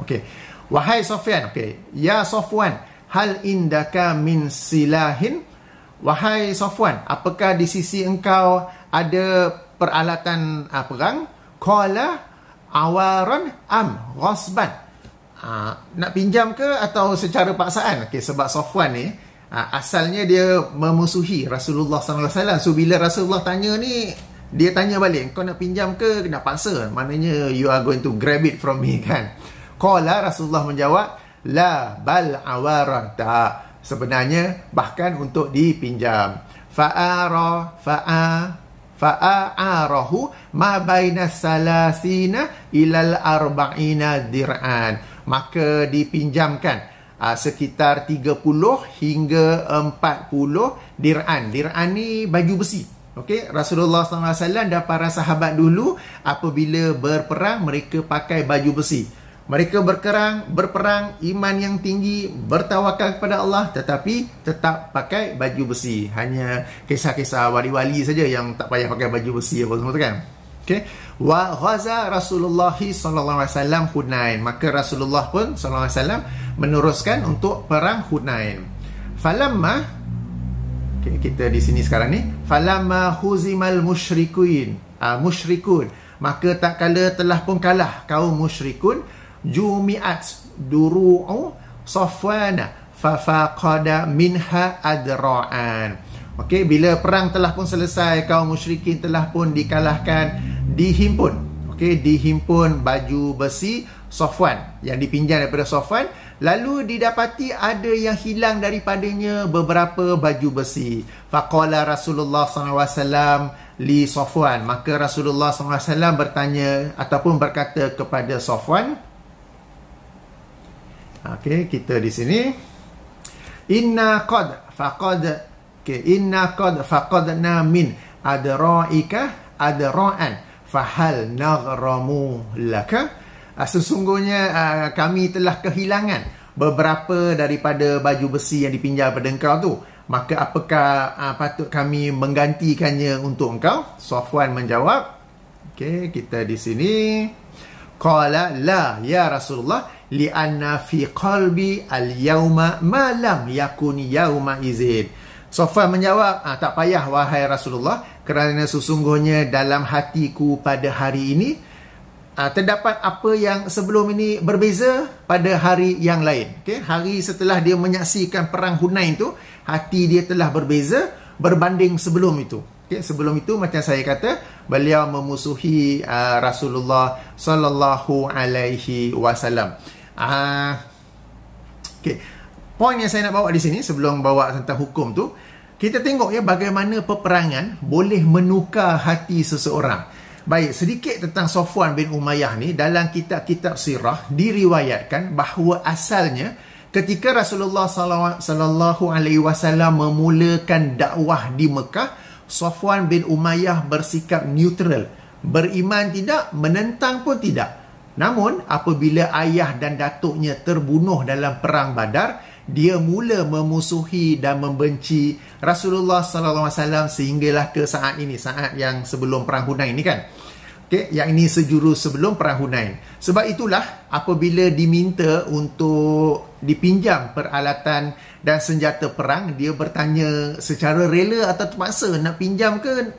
Okey. Wahai Safwan, okey. Ya Safwan, hal indaka min silahin? Wahai Safwan, apakah di sisi engkau ada peralatan perang? Qala awaran am ghasban. Nak pinjam ke atau secara paksaan? Okey, sebab Safwan ni asalnya dia memusuhi Rasulullah SAW. So bila Rasulullah tanya ni, dia tanya balik, kau nak pinjam ke nak paksa? Maknanya you are going to grab it from me kan. Qala, Rasulullah menjawab, la bal awaran, tak, sebenarnya bahkan untuk dipinjam. Fa'arahu ma baina salasina ilal arba'ina dir'an. Maka dipinjamkan sekitar 30 hingga 40 dir'an. Dir'an ni baju besi. Okey, Rasulullah SAW dan para sahabat dulu apabila berperang, mereka pakai baju besi. Mereka berperang iman yang tinggi, bertawakal kepada Allah, tetapi tetap pakai baju besi. Hanya kisah-kisah wali-wali saja yang tak payah pakai baju besi apa semua tu kan. Okey, wa ghaza Rasulullah SAW Hunain. Maka Rasulullah pun SAW meneruskan untuk perang Hunain. Falamma, okay, kita di sini sekarang ni, falamma huzimal musyrikun, maka tak kala telah pun kalah kaum musyrikun, jumi'at duru'u Safwana fafaqada minha adra'an. Okey, bila perang telah pun selesai, kaum musyrikin telah pun dikalahkan, dihimpun. Okey, dihimpun baju besi Safwan yang dipinjam daripada Safwan. Lalu didapati ada yang hilang daripadanya beberapa baju besi. Faqala Rasulullah SAW li Safwan. Maka Rasulullah SAW bertanya ataupun berkata kepada Safwan. Okey, kita di sini. Inna qad faqadna min adra'ika adra'an fahal naghramu laka. Sesungguhnya kami telah kehilangan beberapa daripada baju besi yang dipinjam pada engkau tu. Maka apakah patut kami menggantikannya untuk engkau? Safwan menjawab. Okey, kita di sini. Qala la ya Rasulullah li'anna fi qalbi al-yawma ma lam yakun yawma izin. Safwan menjawab, tak payah wahai Rasulullah, kerana sesungguhnya dalam hatiku pada hari ini terdapat apa yang sebelum ini berbeza pada hari yang lain. Okay? Hari setelah dia menyaksikan perang Hunain tu, hati dia telah berbeza berbanding sebelum itu. Okay? Sebelum itu macam saya kata, beliau memusuhi Rasulullah sallallahu alaihi wasallam. Okay. poin yang saya nak bawa di sini sebelum bawa tentang hukum tu, kita tengok ya bagaimana peperangan boleh menukar hati seseorang. Baik, sedikit tentang Safwan bin Umayyah ni. Dalam kitab-kitab sirah diriwayatkan bahawa asalnya ketika Rasulullah sallallahu alaihi wasallam memulakan dakwah di Mekah, Safwan bin Umayyah bersikap neutral. Beriman tidak, menentang pun tidak. Namun apabila ayah dan datuknya terbunuh dalam perang Badar, dia mula memusuhi dan membenci Rasulullah sallallahu alaihi wasallam sehinggalah ke saat ini, saat yang sebelum perang Hunain ni kan. Okey, yang ini sejurus sebelum perang Hunain. Sebab itulah apabila diminta untuk dipinjam peralatan dan senjata perang, dia bertanya secara rela atau terpaksa nak pinjam ke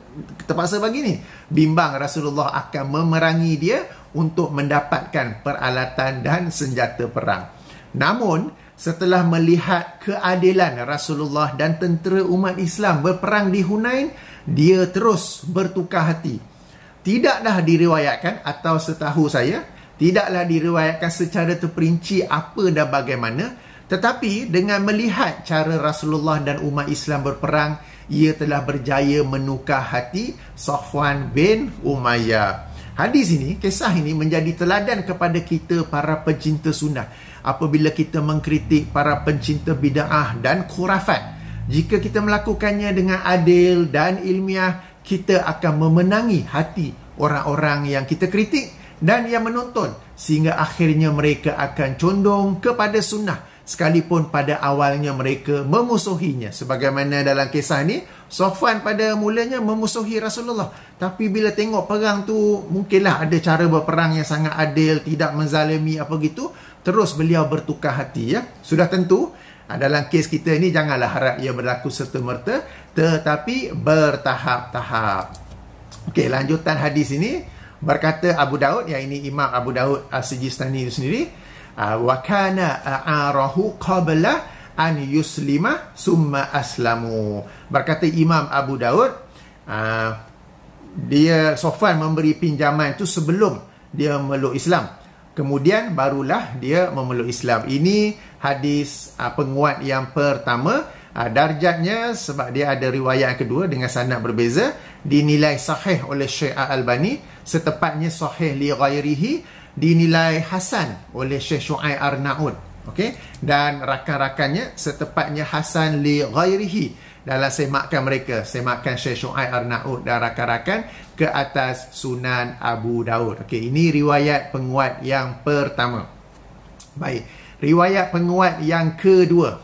terpaksa bagi ni. Bimbang Rasulullah akan memerangi dia untuk mendapatkan peralatan dan senjata perang. Namun setelah melihat keadilan Rasulullah dan tentera umat Islam berperang di Hunain, dia terus bertukar hati. Tidaklah diriwayatkan, atau setahu saya, tidaklah diriwayatkan secara terperinci apa dan bagaimana, tetapi dengan melihat cara Rasulullah dan umat Islam berperang, ia telah berjaya menukar hati Safwan bin Umayyah. Hadis ini, kisah ini menjadi teladan kepada kita para pencinta sunnah apabila kita mengkritik para pencinta bid'ah dan khurafat. Jika kita melakukannya dengan adil dan ilmiah, kita akan memenangi hati orang-orang yang kita kritik dan yang menonton, sehingga akhirnya mereka akan condong kepada sunnah sekalipun pada awalnya mereka memusuhinya. Sebagaimana dalam kisah ni, Safwan pada mulanya memusuhi Rasulullah, tapi bila tengok perang tu mungkinlah ada cara berperang yang sangat adil, tidak menzalimi apa gitu, terus beliau bertukar hati ya. Sudah tentu dalam kes kita ni janganlah harap ia berlaku serta-merta, tetapi bertahap-tahap. Okey, lanjutan hadis ini berkata Abu Daud, yang ini Imam Abu Daud As-Sijistani itu sendiri, wa kana a'arahu qabla an yuslima summa aslamu. Berkata Imam Abu Daud, dia Safwan memberi pinjaman itu sebelum dia memeluk Islam, kemudian barulah dia memeluk Islam. Ini hadis penguat yang pertama. Darjatnya, sebab dia ada riwayat kedua dengan sanad berbeza, dinilai sahih oleh Syekh Al-Albani, setepatnya sahih li ghairihi dinilai hasan oleh Syekh Syu'aib Arnaud. Okey, dan rakan-rakannya setepatnya hasan li ghairihi dalam semakan mereka, semakan Syekh Syu'aib Arnaud dan rakan-rakan ke atas Sunan Abu Daud. Okey, ini riwayat penguat yang pertama. Baik, riwayat penguat yang kedua.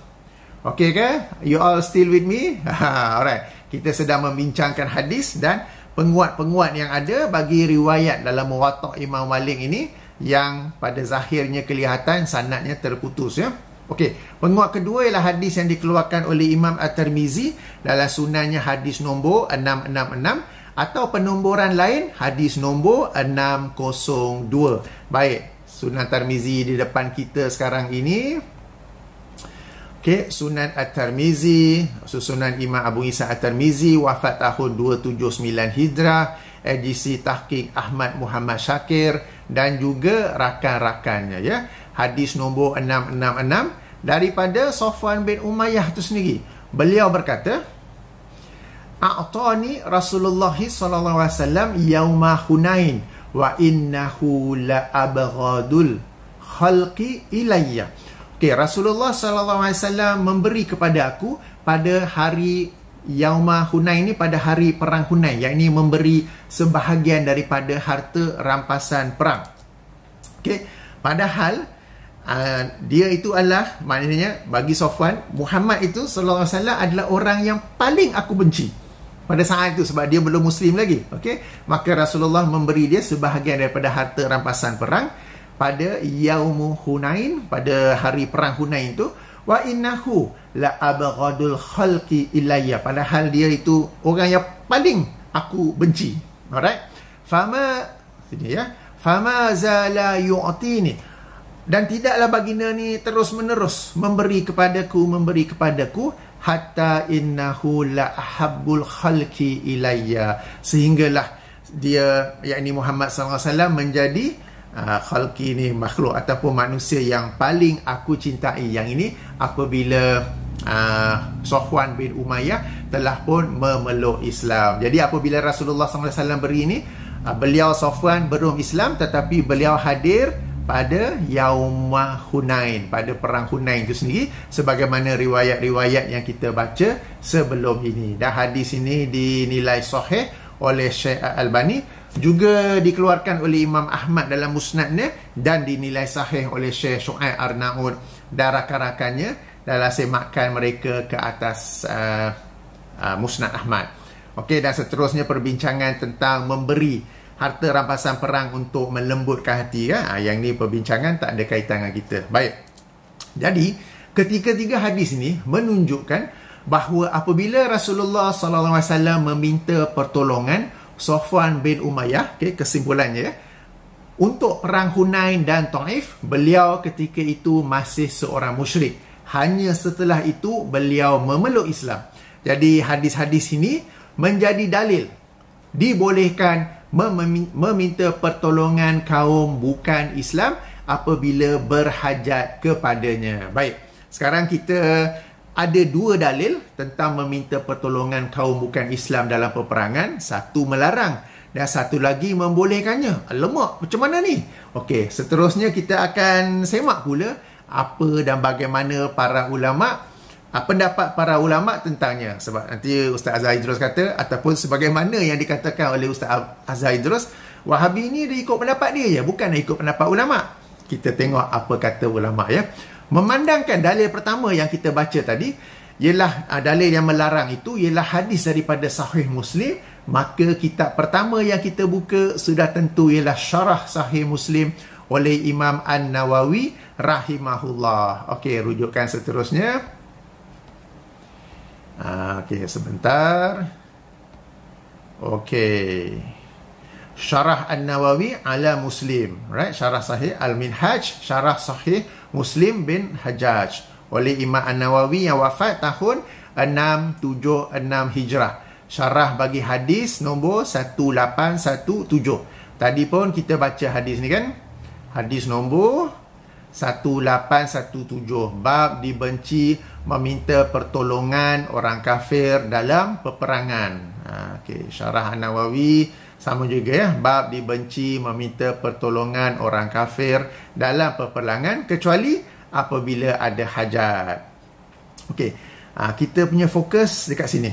Okey ke? You all still with me? Alright. Kita sedang membincangkan hadis dan penguat-penguat yang ada bagi riwayat dalam Muwatta' Imam Malik ini yang pada zahirnya kelihatan sanadnya terputus ya. Okey, penguat kedua ialah hadis yang dikeluarkan oleh Imam At-Tirmizi dalam sunannya hadis nombor 666, atau penomboran lain hadis nombor 602. Baik, Sunan Tirmizi di depan kita sekarang ini. Okey, Sunan At-Tirmizi, susunan Imam Abu Isa At-Tirmizi, wafat tahun 279 Hijrah, edisi tahqiq Ahmad Muhammad Syakir dan juga rakan-rakannya ya. Hadis nombor 666 daripada Safwan bin Umayyah itu sendiri. Beliau berkata, "A'tani Rasulullah sallallahu alaihi wasallam yauma Hunain wa innahu la abghadul khalqi ilayya." Okey, Rasulullah sallallahu alaihi wasallam memberi kepada aku pada hari Yauma Hunain ni, pada hari perang Hunain, yang ini memberi sebahagian daripada harta rampasan perang. Okey, padahal dia itu adalah, maknanya bagi Safwan, Muhammad itu sallallahu alaihi wasallam adalah orang yang paling aku benci pada saat itu, sebab dia belum Muslim lagi. Okey, maka Rasulullah memberi dia sebahagian daripada harta rampasan perang pada Yaumu Hunain, pada hari perang Hunain itu. Wa innahu la abghadul khalqi ilayya, padahal dia itu orang yang paling aku benci. Alright, fama ini ya, fama zala yu'tini, dan tidaklah baginda ni terus menerus memberi kepadaku hatta innahu la ahabbul khalqi ilayya, sehinggalah dia, yakni Muhammad SAW, menjadi khalqi ni, makhluk ataupun manusia yang paling aku cintai. Yang ini apabila Safwan bin Umayyah telah pun memeluk Islam. Jadi apabila Rasulullah SAW beri ini, beliau Safwan belum Islam, tetapi beliau hadir pada Yaum Hunain, pada perang Hunain itu sendiri, sebagaimana riwayat-riwayat yang kita baca sebelum ini. Dan hadis ini dinilai sahih oleh Syekh Al-Albani, juga dikeluarkan oleh Imam Ahmad dalam musnadnya, dan dinilai sahih oleh Syekh Syu'aib Arnaud dan rakan-rakannya dalam semakkan mereka ke atas musnad Ahmad. Okey, dan seterusnya perbincangan tentang memberi harta rampasan perang untuk melembutkan hati, kan? Yang ni perbincangan tak ada kaitan dengan kita. Baik. Jadi, ketiga-tiga hadis ini menunjukkan bahawa apabila Rasulullah SAW meminta pertolongan Safwan bin Umayyah, okay, kesimpulannya, untuk perang Hunain dan Taif, beliau ketika itu masih seorang musyrik. Hanya setelah itu beliau memeluk Islam. Jadi hadis-hadis ini menjadi dalil dibolehkan meminta pertolongan kaum bukan Islam apabila berhajat kepadanya. Baik, sekarang kita ada dua dalil tentang meminta pertolongan kaum bukan Islam dalam peperangan. Satu melarang dan satu lagi membolehkannya. Alamak, macam mana ni? Okey, seterusnya kita akan semak pula apa dan bagaimana para ulama, pendapat para ulama tentangnya. Sebab nanti Ustaz Azhar Idrus kata, ataupun sebagaimana yang dikatakan oleh Ustaz Azhar Idrus, Wahabi ni dia ikut pendapat dia je, bukan ikut pendapat ulama. Kita tengok apa kata ulama, ya. Memandangkan dalil pertama yang kita baca tadi ialah dalil yang melarang itu ialah hadis daripada Sahih Muslim, maka kitab pertama yang kita buka sudah tentu ialah Syarah Sahih Muslim oleh Imam An-Nawawi rahimahullah. Okey, rujukan seterusnya. Okey, sebentar. Okey. Syarah An-Nawawi ala Muslim, right? Syarah Sahih Al-Minhaj, Syarah Sahih Muslim bin Hajjaj oleh Imam An-Nawawi yang wafat tahun 676 Hijrah. Syarah bagi hadis nombor 1817. Tadi pun kita baca hadis ni, kan? Hadis nombor 1817, bab dibenci meminta pertolongan orang kafir dalam peperangan. Okey, Syarah An-Nawawi sama juga, ya, bab dibenci meminta pertolongan orang kafir dalam peperangan kecuali apabila ada hajat. Okey, kita punya fokus dekat sini.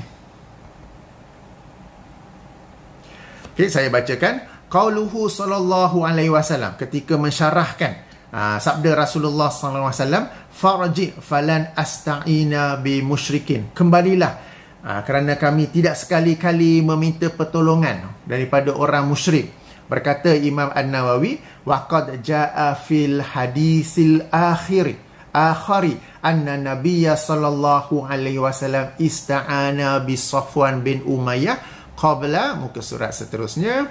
Okey, saya bacakan qauluhu sallallahu alaihi wasallam ketika mensyarahkan sabda Rasulullah sallallahu alaihi wasallam, farji falan asta'ina bi musyrikin, kembalilah kerana kami tidak sekali-kali meminta pertolongan daripada orang musyrik. Berkata Imam An-Nawawi, wa qad jaa fil hadisil akhiri anna nabiyya sallallahu alaihi wasallam ista'ana bi Safwan bin Umayyah qabla, muka surat seterusnya,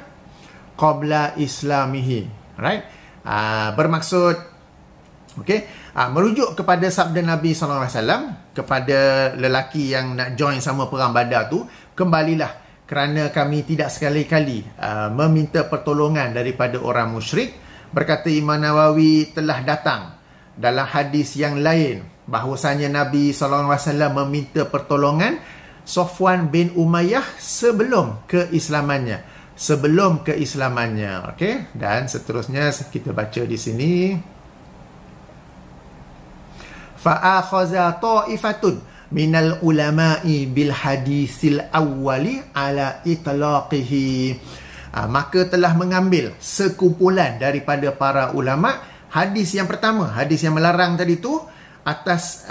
qabla islamihi, right? Bermaksud, okey, merujuk kepada sabda Nabi SAW kepada lelaki yang nak join sama perang Badar tu, kembalilah kerana kami tidak sekali-kali meminta pertolongan daripada orang musyrik. Berkata Imam Nawawi, telah datang dalam hadis yang lain bahawasanya Nabi SAW meminta pertolongan Safwan bin Umayyah sebelum keislamannya. Okey, dan seterusnya kita baca di sini. Fa'akhaza ta'ifatun minal ulama'i bil hadisil awwali ala itlaqihi. Maka telah mengambil sekumpulan daripada para ulama hadis yang pertama, hadis yang melarang tadi tu, atas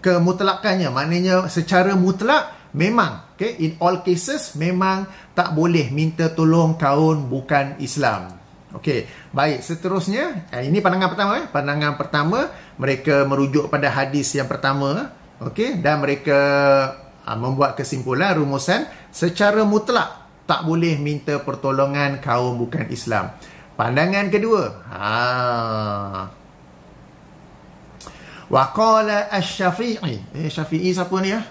kemutlakannya. Maknanya secara mutlak memang, okay, in all cases memang tak boleh minta tolong kaum bukan Islam. Okey, baik, seterusnya ini pandangan pertama. Pandangan pertama, mereka merujuk pada hadis yang pertama, okey, dan mereka membuat kesimpulan, rumusan, secara mutlak tak boleh minta pertolongan kaum bukan Islam. Pandangan kedua, wa qala asy-Syafi'i. Syafi'i siapa ni, ya?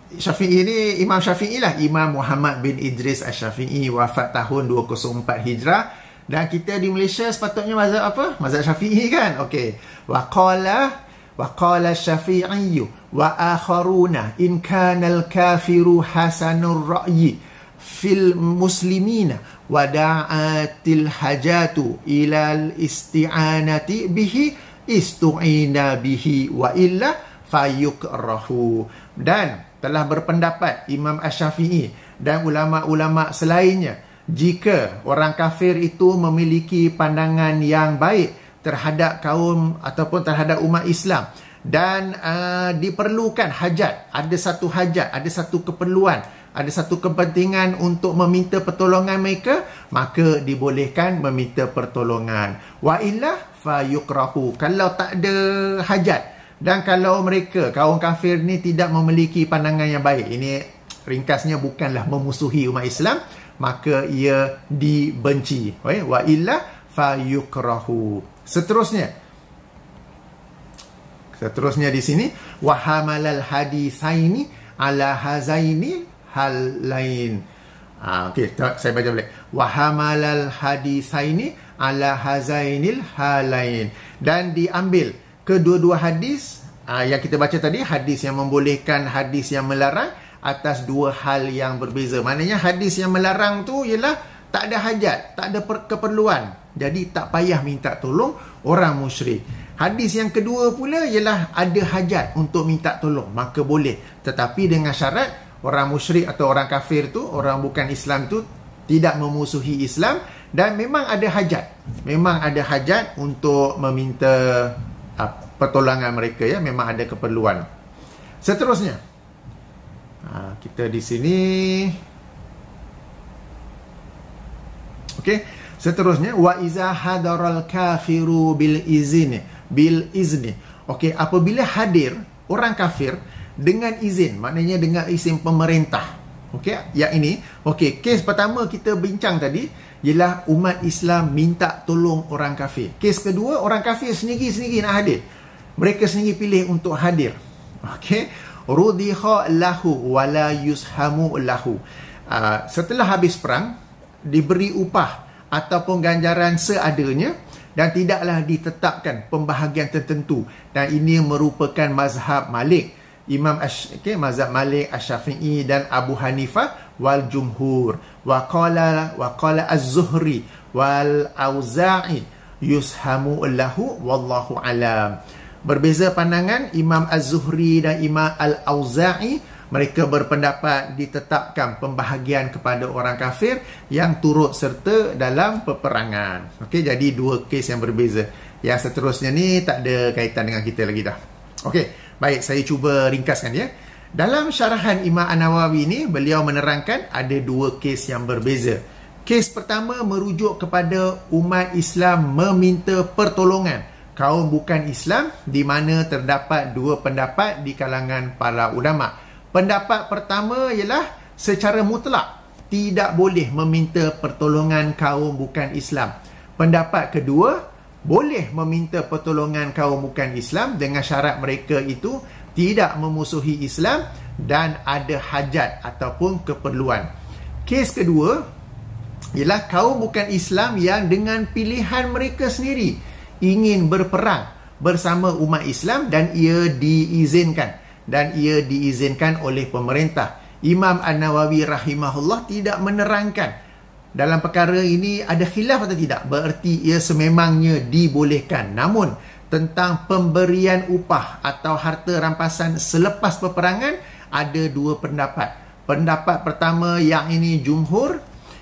Syafi'i ni Imam Syafi'i lah, Imam Muhammad bin Idris Asy-Syafi'i, wafat tahun 204 Hijrah. Dan kita di Malaysia sepatutnya mazhab apa? Mazhab Syafi'i kan? Okey. Wa qala Syafi'i wa akharuna in kana al-kafiru hasanur ra'yi fil muslimina wa da'atil hajatu ilal isti'anati bihi istu'ina bihi wa illa fayukrahu. Dan telah berpendapat Imam Asy-Syafi'i dan ulama-ulama selainnya, jika orang kafir itu memiliki pandangan yang baik terhadap kaum ataupun terhadap umat Islam dan diperlukan hajat, ada satu hajat, ada satu keperluan, ada satu kepentingan untuk meminta pertolongan mereka, maka dibolehkan meminta pertolongan. Wa illa fayukrahu. Kalau tak ada hajat dan kalau mereka kaum kafir ni tidak memiliki pandangan yang baik, ini ringkasnya bukanlah memusuhi umat Islam, maka ia dibenci. Wa illa fayukrahu. Seterusnya di sini, wa hamalal haditsaini ala hazaini halain. Okey, saya baca balik. Wa hamalal haditsaini ala hazainil halain. Dan diambil kedua-dua hadis yang kita baca tadi, hadis yang membolehkan, hadis yang melarang, atas dua hal yang berbeza. Maknanya hadis yang melarang tu ialah tak ada hajat, tak ada keperluan, jadi tak payah minta tolong orang musyrik. Hadis yang kedua pula ialah ada hajat untuk minta tolong, maka boleh, tetapi dengan syarat orang musyrik atau orang kafir tu, orang bukan Islam tu tidak memusuhi Islam dan memang ada hajat untuk meminta pertolongan mereka, ya, memang ada keperluan. Seterusnya kita di sini. Okey, seterusnya wa iza hadaral kafiru bil izni. Okey, apabila hadir orang kafir dengan izin, maknanya dengan izin pemerintah. Okey, yang ini, okey, kes pertama kita bincang tadi ialah umat Islam minta tolong orang kafir. Kes kedua, orang kafir sendiri nak hadir. Mereka sendiri pilih untuk hadir. Okey, rudhiha lahu wala yushamu lahu. Setelah habis perang, diberi upah ataupun ganjaran seadanya dan tidaklah ditetapkan pembahagian tertentu. Dan ini merupakan mazhab Malik, mazhab Malik, Asy-Syafi'i dan Abu Hanifah wal jumhur. Wa qala Az-Zuhri wal Auza'i yushamu lahu wallahu alam. Berbeza pandangan Imam Az-Zuhri dan Imam Al-Auza'i, mereka berpendapat ditetapkan pembahagian kepada orang kafir yang turut serta dalam peperangan. Okey, jadi dua kes yang berbeza. Yang seterusnya ni tak ada kaitan dengan kita lagi dah. Okey, baik, saya cuba ringkaskan ya. Dalam syarahan Imam An-Nawawi ni, beliau menerangkan ada dua kes yang berbeza. Kes pertama merujuk kepada umat Islam meminta pertolongan kaum bukan Islam, di mana terdapat dua pendapat di kalangan para ulama. Pendapat pertama ialah secara mutlak tidak boleh meminta pertolongan kaum bukan Islam. Pendapat kedua, boleh meminta pertolongan kaum bukan Islam dengan syarat mereka itu tidak memusuhi Islam dan ada hajat ataupun keperluan. Kes kedua ialah kaum bukan Islam yang dengan pilihan mereka sendiri ingin berperang bersama umat Islam dan ia diizinkan oleh pemerintah. Imam An-Nawawi rahimahullah tidak menerangkan dalam perkara ini ada khilaf atau tidak, bererti ia sememangnya dibolehkan. Namun tentang pemberian upah atau harta rampasan selepas peperangan ada dua pendapat. Pendapat pertama, yang ini jumhur,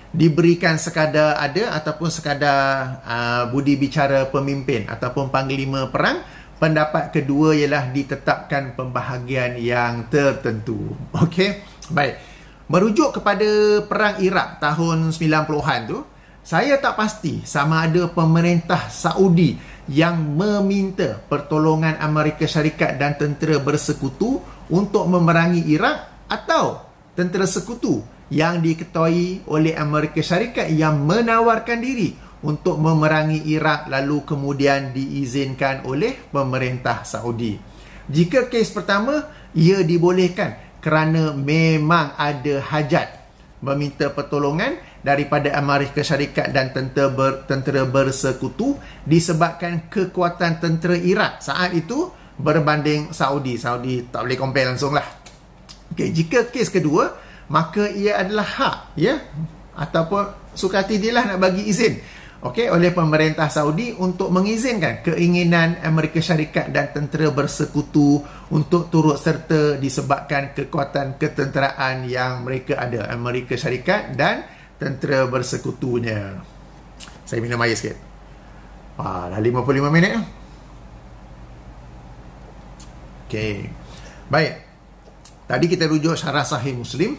diberikan sekadar ada ataupun sekadar budi bicara pemimpin ataupun panglima perang. Pendapat kedua ialah ditetapkan pembahagian yang tertentu. Okey, baik. Merujuk kepada perang Iraq tahun 90-an tu, saya tak pasti sama ada pemerintah Saudi yang meminta pertolongan Amerika Syarikat dan tentera bersekutu untuk memerangi Iraq, atau tentera sekutu yang diketuai oleh Amerika Syarikat yang menawarkan diri untuk memerangi Iraq lalu kemudian diizinkan oleh pemerintah Saudi. Jika kes pertama, ia dibolehkan kerana memang ada hajat meminta pertolongan daripada Amerika Syarikat dan tentera bersekutu disebabkan kekuatan tentera Iraq saat itu berbanding Saudi. Saudi tak boleh compare langsung lah. Okay, jika kes kedua, maka ia adalah hak, ya, ataupun sukati dia lah nak bagi izin, okey, oleh pemerintah Saudi untuk mengizinkan keinginan Amerika Syarikat dan tentera bersekutu untuk turut serta disebabkan kekuatan ketenteraan yang mereka ada, Amerika Syarikat dan tentera bersekutunya. Saya minum air sikit. Dah 55 minit. Okey. Baik. Tadi kita rujuk syarah Sahih Muslim.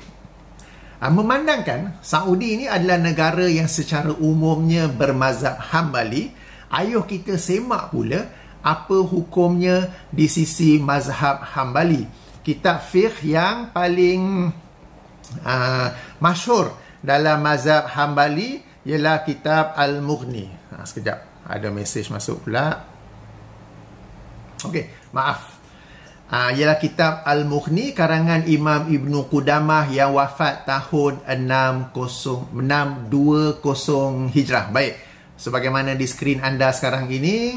Memandangkan Saudi ini adalah negara yang secara umumnya bermazhab Hambali, ayuh kita semak pula apa hukumnya di sisi mazhab Hambali. Kitab fiqh yang paling masyhur dalam mazhab Hambali ialah kitab Al-Mughni. Sekejap, ada mesej masuk pula. Okey, maaf. Ialah kitab Al-Mughni karangan Imam Ibnu Qudamah yang wafat tahun 620 Hijrah. Baik, sebagaimana di skrin anda sekarang ini.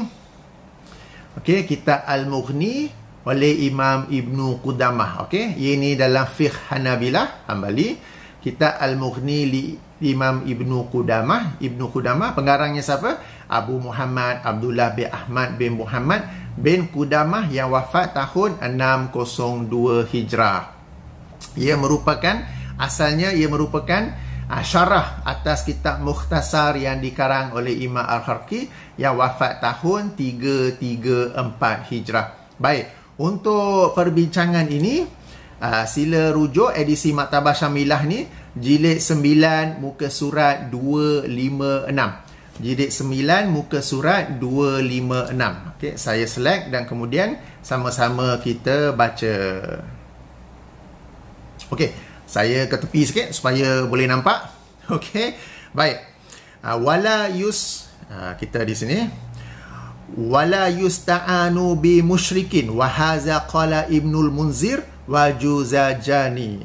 Okey, kitab Al-Mughni oleh Imam Ibnu Qudamah. Okey, ini dalam fiqh Hanabilah Hambali. Kitab Al-Mughni Imam Ibnu Qudamah. Ibnu Qudamah pengarangnya siapa? Abu Muhammad Abdullah bin Ahmad bin Muhammad bin Qudamah yang wafat tahun 602 Hijrah. Asalnya ia merupakan syarah atas kitab Mukhtasar yang dikarang oleh Imam Al-Kharqi yang wafat tahun 334 Hijrah. Baik, untuk perbincangan ini sila rujuk edisi Maktabah Syamilah ni, jilid 9 muka surat 256. Jilid 9 muka surat 256. Okey, saya select dan kemudian sama-sama kita baca. Okey, saya ke tepi sikit supaya boleh nampak. Okey, baik. Kita di sini. Wala yusta'anu bi musyrikin wa hadza qala Ibnul Munzir wa Juzajani.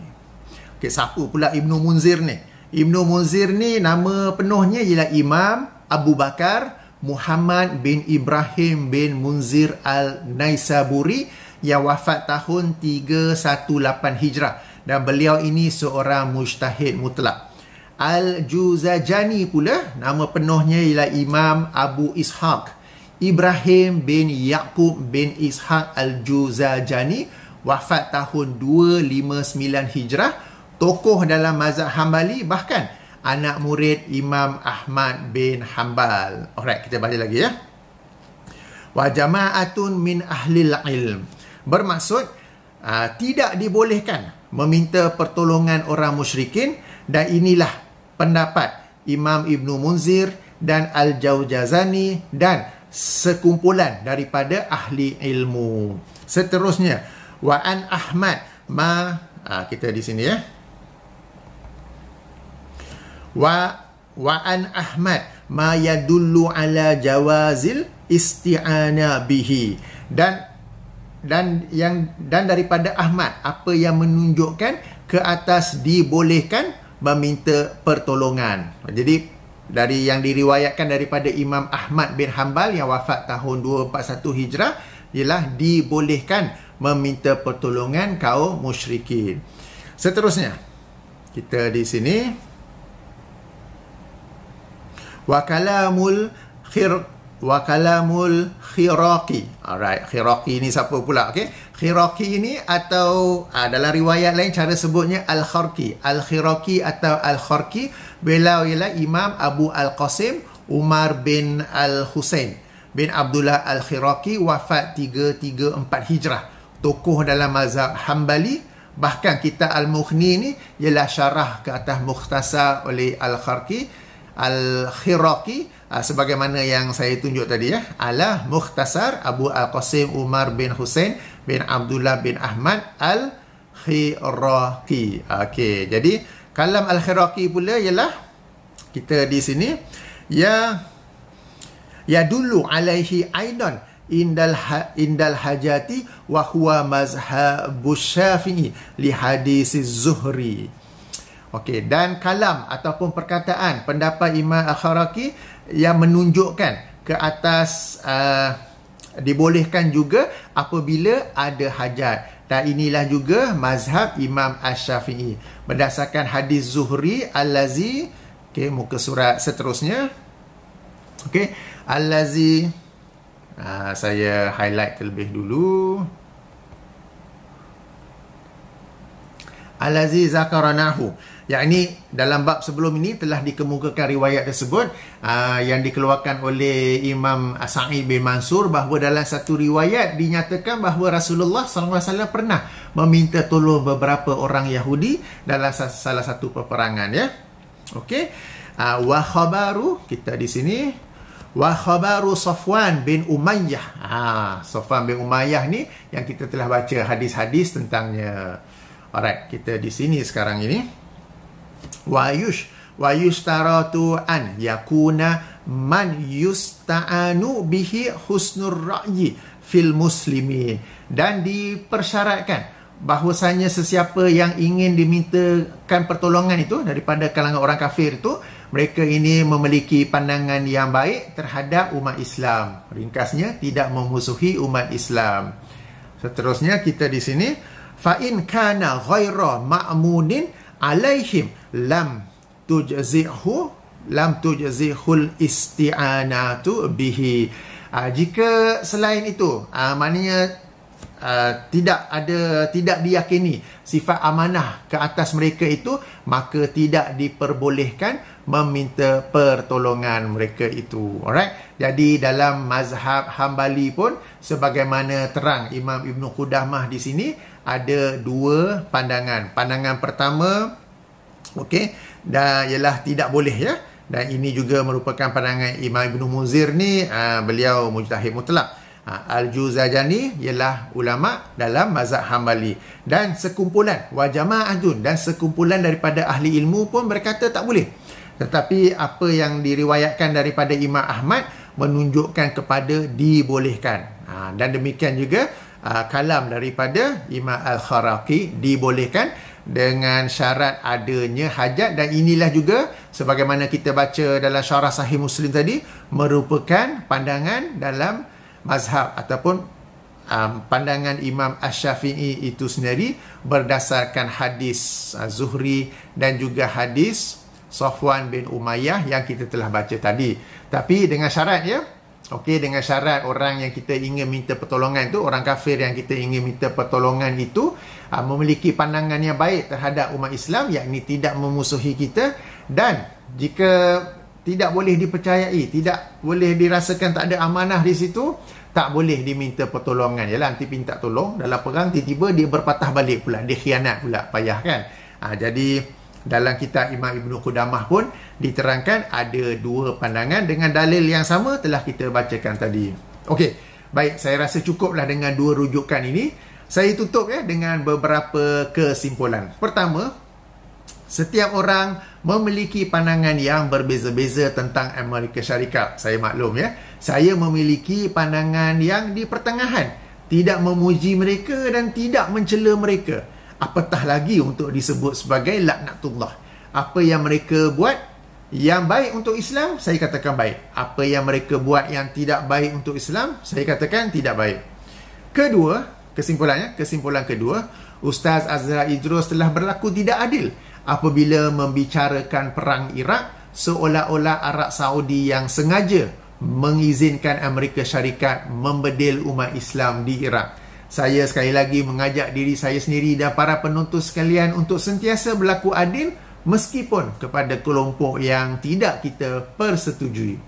Okey, siapa pula Ibnu Munzir ni? Ibnu Munzir ni nama penuhnya ialah Imam Abu Bakar Muhammad bin Ibrahim bin Munzir Al-Naisaburi yang wafat tahun 318 Hijrah, dan beliau ini seorang mujtahid mutlak. Al-Juzajani pula nama penuhnya ialah Imam Abu Ishaq Ibrahim bin Yaqub bin Ishaq Al-Juzajani, wafat tahun 259 Hijrah, tokoh dalam mazhab Hambali, bahkan anak murid Imam Ahmad bin Hanbal. Alright, kita baca lagi ya. Wa jama'atun min ahlil ilm. Bermaksud tidak dibolehkan meminta pertolongan orang musyrikin, dan inilah pendapat Imam Ibnu Munzir dan Al-Jawjazani dan sekumpulan daripada ahli ilmu. Seterusnya, wa an Ahmad kita di sini ya. Wa an Ahmad ma yadullu ala jawazil isti'ana bihi, dan daripada Ahmad apa yang menunjukkan ke atas dibolehkan meminta pertolongan. Jadi dari yang diriwayatkan daripada Imam Ahmad bin Hanbal yang wafat tahun 241 Hijrah ialah dibolehkan meminta pertolongan kaum musyrikin. Seterusnya, kita di sini wa kalamul Khiraqi. Alright, Khiraqi ni siapa pula? Okey, Khiraqi ini atau dalam riwayat lain cara sebutnya Al-Kharqi. Al-Khiraqi atau Al-Kharqi, beliau ialah Imam Abu Al-Qasim Umar bin Al-Husain bin Abdullah Al-Khiraqi, wafat 334 Hijrah, tokoh dalam mazhab Hambali. Bahkan kitab Al-Mughni ni ialah syarah ke atas Mukhtasar oleh Al-Kharqi Al-Khiraqi, sebagaimana yang saya tunjuk tadi ya, ala Mukhtasar Abu Al-Qasim Umar bin Husain bin Abdullah bin Ahmad Al-Khiraqi. Okey, jadi kalam Al-Khiraqi pula ialah kita di sini ya dulu alaihi aidan indal hajati wa huwa mazhabus Syafi'i li hadis Zuhri. Okey, dan kalam ataupun perkataan pendapat Imam Al-Kharaqi yang menunjukkan ke atas dibolehkan juga apabila ada hajat. Dan inilah juga mazhab Imam Asy-Syafi'i berdasarkan hadis Zuhri allazi, okey, muka surat seterusnya. Okey, allazi, saya highlight terlebih dulu. Allazi zakaranahu, yakni dalam bab sebelum ini telah dikemukakan riwayat tersebut yang dikeluarkan oleh Imam Sa'id bin Mansur, bahawa dalam satu riwayat dinyatakan bahawa Rasulullah SAW pernah meminta tolong beberapa orang Yahudi dalam salah satu peperangan, ya. Okey, wa khabaru, kita di sini, wa khabaru Safwan bin Umayyah. Safwan bin Umayyah ni yang kita telah baca hadis-hadis tentangnya. Alright, kita di sini sekarang ini. Wa yushtaratu an yakuna man yusta'anu bihi husnur ra'yi fil muslimin. Dan dipersyaratkan bahwasanya sesiapa yang ingin dimintakan pertolongan itu daripada kalangan orang kafir itu, mereka ini memiliki pandangan yang baik terhadap umat Islam. Ringkasnya, tidak memusuhi umat Islam. Seterusnya kita di sini, fa in kana ghaira ma'munin alaihim lam tujzihul isti'anatu bihi. Jika selain itu, maknanya tidak diyakini sifat amanah ke atas mereka itu, maka tidak diperbolehkan meminta pertolongan mereka itu. Alright. Jadi dalam mazhab Hambali pun, sebagaimana terang Imam Ibn Qudamah di sini, ada dua pandangan. Pandangan pertama, okey, dan ialah tidak boleh, ya. Dan ini juga merupakan pandangan Imam Ibn Munzir ni, beliau mujtahid mutlak. Al-Juzajani ialah ulama dalam mazhab Hambali, dan sekumpulan wa jama'atun, dan sekumpulan daripada ahli ilmu pun berkata tak boleh. Tetapi apa yang diriwayatkan daripada Imam Ahmad menunjukkan kepada dibolehkan. Dan demikian juga kalam daripada Imam Al-Kharaqi dibolehkan dengan syarat adanya hajat. Dan inilah juga sebagaimana kita baca dalam syarah Sahih Muslim tadi, merupakan pandangan dalam mazhab ataupun pandangan Imam Asy-Syafi'i itu sendiri berdasarkan hadis Zuhri dan juga hadis Safwan bin Umayyah yang kita telah baca tadi. Tapi dengan syarat, ya. Okey, dengan syarat orang yang kita ingin minta pertolongan itu, orang kafir yang kita ingin minta pertolongan itu, memiliki pandangan yang baik terhadap umat Islam, yakni tidak memusuhi kita, dan jika tidak boleh dipercayai, tidak boleh dirasakan tak ada amanah di situ, tak boleh diminta pertolongan. Yalah, nanti minta tolong dalam perang, tiba-tiba dia berpatah balik pula, dia khianat pula, payah kan. Jadi dalam kitab Imam Ibn Qudamah pun diterangkan ada dua pandangan dengan dalil yang sama telah kita bacakan tadi. Okey, baik, saya rasa cukuplah dengan dua rujukan ini. Saya tutup, ya, dengan beberapa kesimpulan. Pertama, setiap orang memiliki pandangan yang berbeza-beza tentang Amerika Syarikat. Saya maklum, ya. Saya memiliki pandangan yang di pertengahan, tidak memuji mereka dan tidak mencela mereka. Apatah lagi untuk disebut sebagai laknatullah. Apa yang mereka buat yang baik untuk Islam, saya katakan baik. Apa yang mereka buat yang tidak baik untuk Islam, saya katakan tidak baik. Kedua, kesimpulan kedua, Ustaz Azra Idrus telah berlaku tidak adil apabila membicarakan perang Iraq seolah-olah Arab Saudi yang sengaja mengizinkan Amerika Syarikat membedil umat Islam di Iraq. Saya sekali lagi mengajak diri saya sendiri dan para penonton sekalian untuk sentiasa berlaku adil meskipun kepada kelompok yang tidak kita persetujui.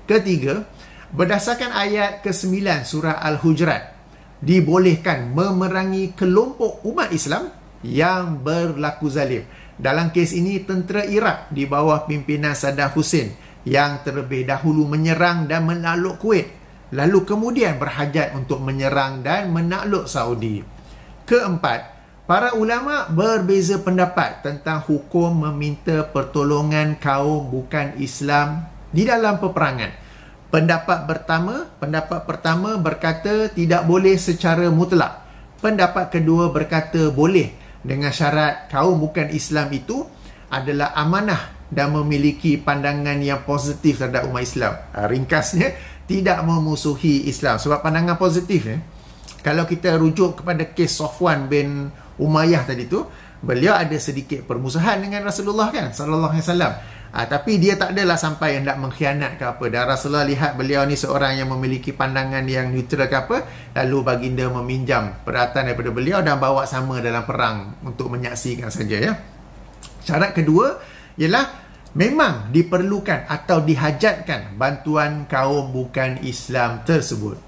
Ketiga, berdasarkan ayat ke-9 surah Al-Hujurat, dibolehkan memerangi kelompok umat Islam yang berlaku zalim. Dalam kes ini, tentera Iraq di bawah pimpinan Saddam Hussein yang terlebih dahulu menyerang dan menakluk Kuwait, lalu kemudian berhajat untuk menyerang dan menakluk Saudi. Keempat, para ulama berbeza pendapat tentang hukum meminta pertolongan kaum bukan Islam di dalam peperangan. Pendapat pertama berkata tidak boleh secara mutlak. Pendapat kedua berkata boleh dengan syarat kaum bukan Islam itu adalah amanah dan memiliki pandangan yang positif terhadap umat Islam. Ringkasnya, tidak memusuhi Islam. Sebab pandangan positif kalau kita rujuk kepada kes Safwan bin Umayyah tadi tu, beliau ada sedikit permusuhan dengan Rasulullah kan, sallallahu alaihi wasallam. Tapi dia tak adalah sampai hendak mengkhianat ke apa. Dan Rasulullah lihat beliau ni seorang yang memiliki pandangan yang neutral ke apa, lalu baginda meminjam peralatan daripada beliau dan bawa sama dalam perang untuk menyaksikan saja ya. Syarat kedua ialah memang diperlukan atau dihajatkan bantuan kaum bukan Islam tersebut.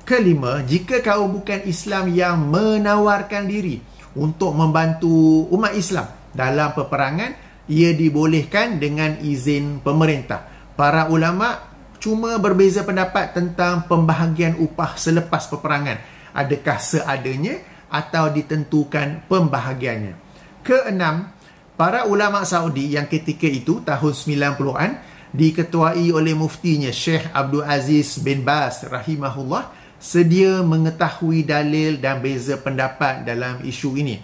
Kelima, jika kaum bukan Islam yang menawarkan diri untuk membantu umat Islam dalam peperangan, ia dibolehkan dengan izin pemerintah. Para ulama cuma berbeza pendapat tentang pembahagian upah selepas peperangan. Adakah seadanya atau ditentukan pembahagiannya. Keenam, para ulama Saudi yang ketika itu tahun 90-an diketuai oleh muftinya Syekh Abdul Aziz bin Baz rahimahullah sedia mengetahui dalil dan beza pendapat dalam isu ini.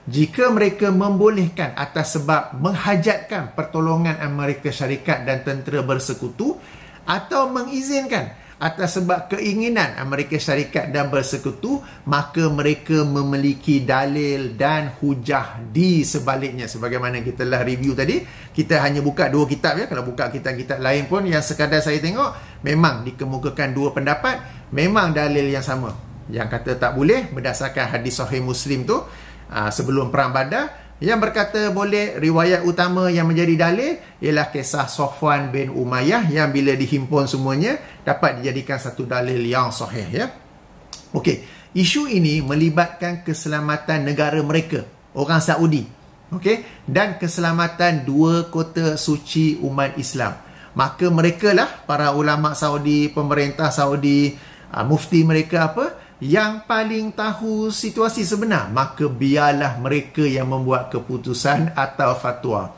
Jika mereka membolehkan atas sebab menghajatkan pertolongan Amerika Syarikat dan tentera bersekutu, atau mengizinkan atas sebab keinginan Amerika Syarikat dan bersekutu, maka mereka memiliki dalil dan hujah di sebaliknya. Sebagaimana kita telah review tadi, kita hanya buka dua kitab ya. Kalau buka kitab-kitab lain pun yang sekadar saya tengok, memang dikemukakan dua pendapat, memang dalil yang sama. Yang kata tak boleh berdasarkan hadis Sahih Muslim tu, sebelum perang Badar, yang berkata boleh, riwayat utama yang menjadi dalil ialah kisah Safwan bin Umayyah yang bila dihimpun semuanya dapat dijadikan satu dalil yang sahih ya. Okey, isu ini melibatkan keselamatan negara mereka, orang Saudi, okey, dan keselamatan dua kota suci umat Islam. Maka merekalah para ulama Saudi, pemerintah Saudi, mufti mereka yang paling tahu situasi sebenar. Maka biarlah mereka yang membuat keputusan atau fatwa.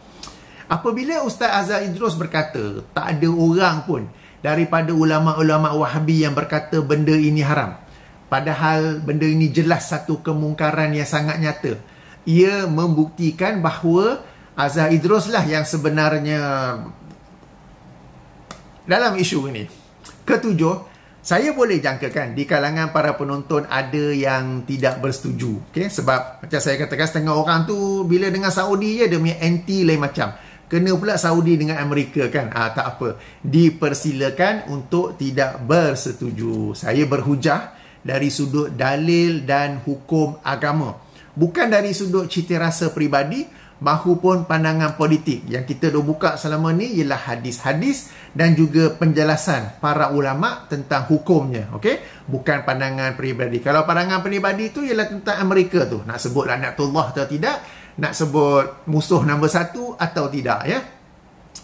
Apabila Ustaz Azhar Idrus berkata tak ada orang pun daripada ulama-ulama Wahabi yang berkata benda ini haram, padahal benda ini jelas satu kemungkaran yang sangat nyata, ia membuktikan bahawa Azhar Idrus lah yang sebenarnya dalam isu ini. Ketujuh, saya boleh jangkakan di kalangan para penonton ada yang tidak bersetuju. Okay? Sebab macam saya katakan, setengah orang tu bila dengan Saudi je dia punya anti lain macam. Kena pula Saudi dengan Amerika kan. Tak apa. Dipersilakan untuk tidak bersetuju. Saya berhujah dari sudut dalil dan hukum agama. Bukan dari sudut cita rasa peribadi mahupun pandangan politik. Yang kita dah buka selama ni ialah hadis-hadis dan juga penjelasan para ulama tentang hukumnya. Okey? Bukan pandangan peribadi. Kalau pandangan peribadi tu ialah tentang Amerika tu. Nak sebut laknatullah atau tidak, nak sebut musuh nombor satu atau tidak ya.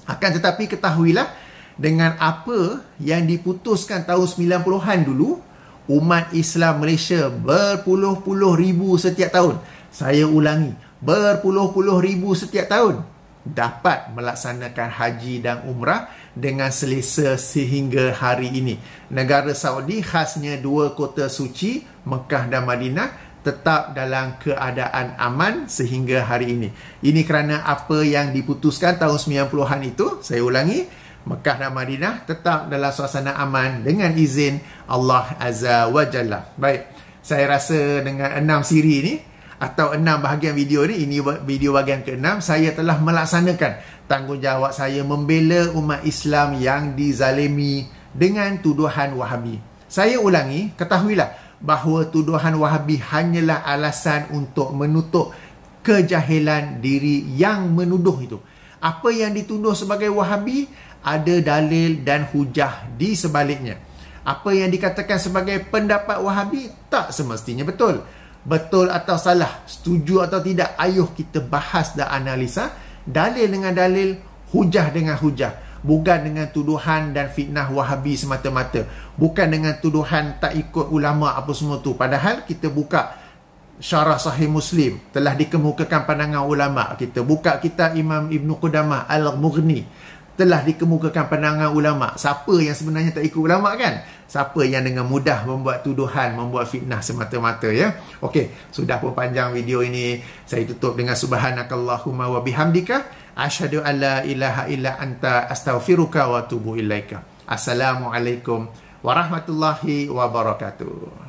Akan tetapi ketahuilah, dengan apa yang diputuskan tahun 90-an dulu, umat Islam Malaysia berpuluh-puluh ribu setiap tahun. Saya ulangi, berpuluh-puluh ribu setiap tahun dapat melaksanakan haji dan umrah dengan selesa sehingga hari ini. Negara Saudi, khasnya dua kota suci Mekah dan Madinah, tetap dalam keadaan aman sehingga hari ini. Ini kerana apa yang diputuskan tahun 90-an itu. Saya ulangi, Mekah dan Madinah tetap dalam suasana aman dengan izin Allah Azza wa Jalla. Baik, saya rasa dengan 6 siri ini atau 6 bahagian video ini video bahagian ke-6, saya telah melaksanakan tanggungjawab saya membela umat Islam yang dizalimi dengan tuduhan Wahabi. Saya ulangi, ketahuilah bahawa tuduhan Wahabi hanyalah alasan untuk menutup kejahilan diri yang menuduh itu. Apa yang dituduh sebagai Wahabi ada dalil dan hujah di sebaliknya. Apa yang dikatakan sebagai pendapat Wahabi tak semestinya betul. Betul atau salah, setuju atau tidak, ayuh kita bahas dan analisa dalil dengan dalil, hujah dengan hujah. Bukan dengan tuduhan dan fitnah Wahabi semata-mata. Bukan dengan tuduhan tak ikut ulama apa semua tu. Padahal kita buka Syarah Sahih Muslim, telah dikemukakan pandangan ulama. Kita buka kitab Imam Ibn Qudamah Al-Mughni, telah dikemukakan pandangan ulama. Siapa yang sebenarnya tak ikut ulama kan? Siapa yang dengan mudah membuat tuduhan, membuat fitnah semata-mata ya. Okey, sudah pun panjang video ini. Saya tutup dengan subhanakallahumma wa bihamdika Asyhadu an la ilaha illa anta astaghfiruka wa atubu ilaika. Assalamualaikum warahmatullahi wabarakatuh.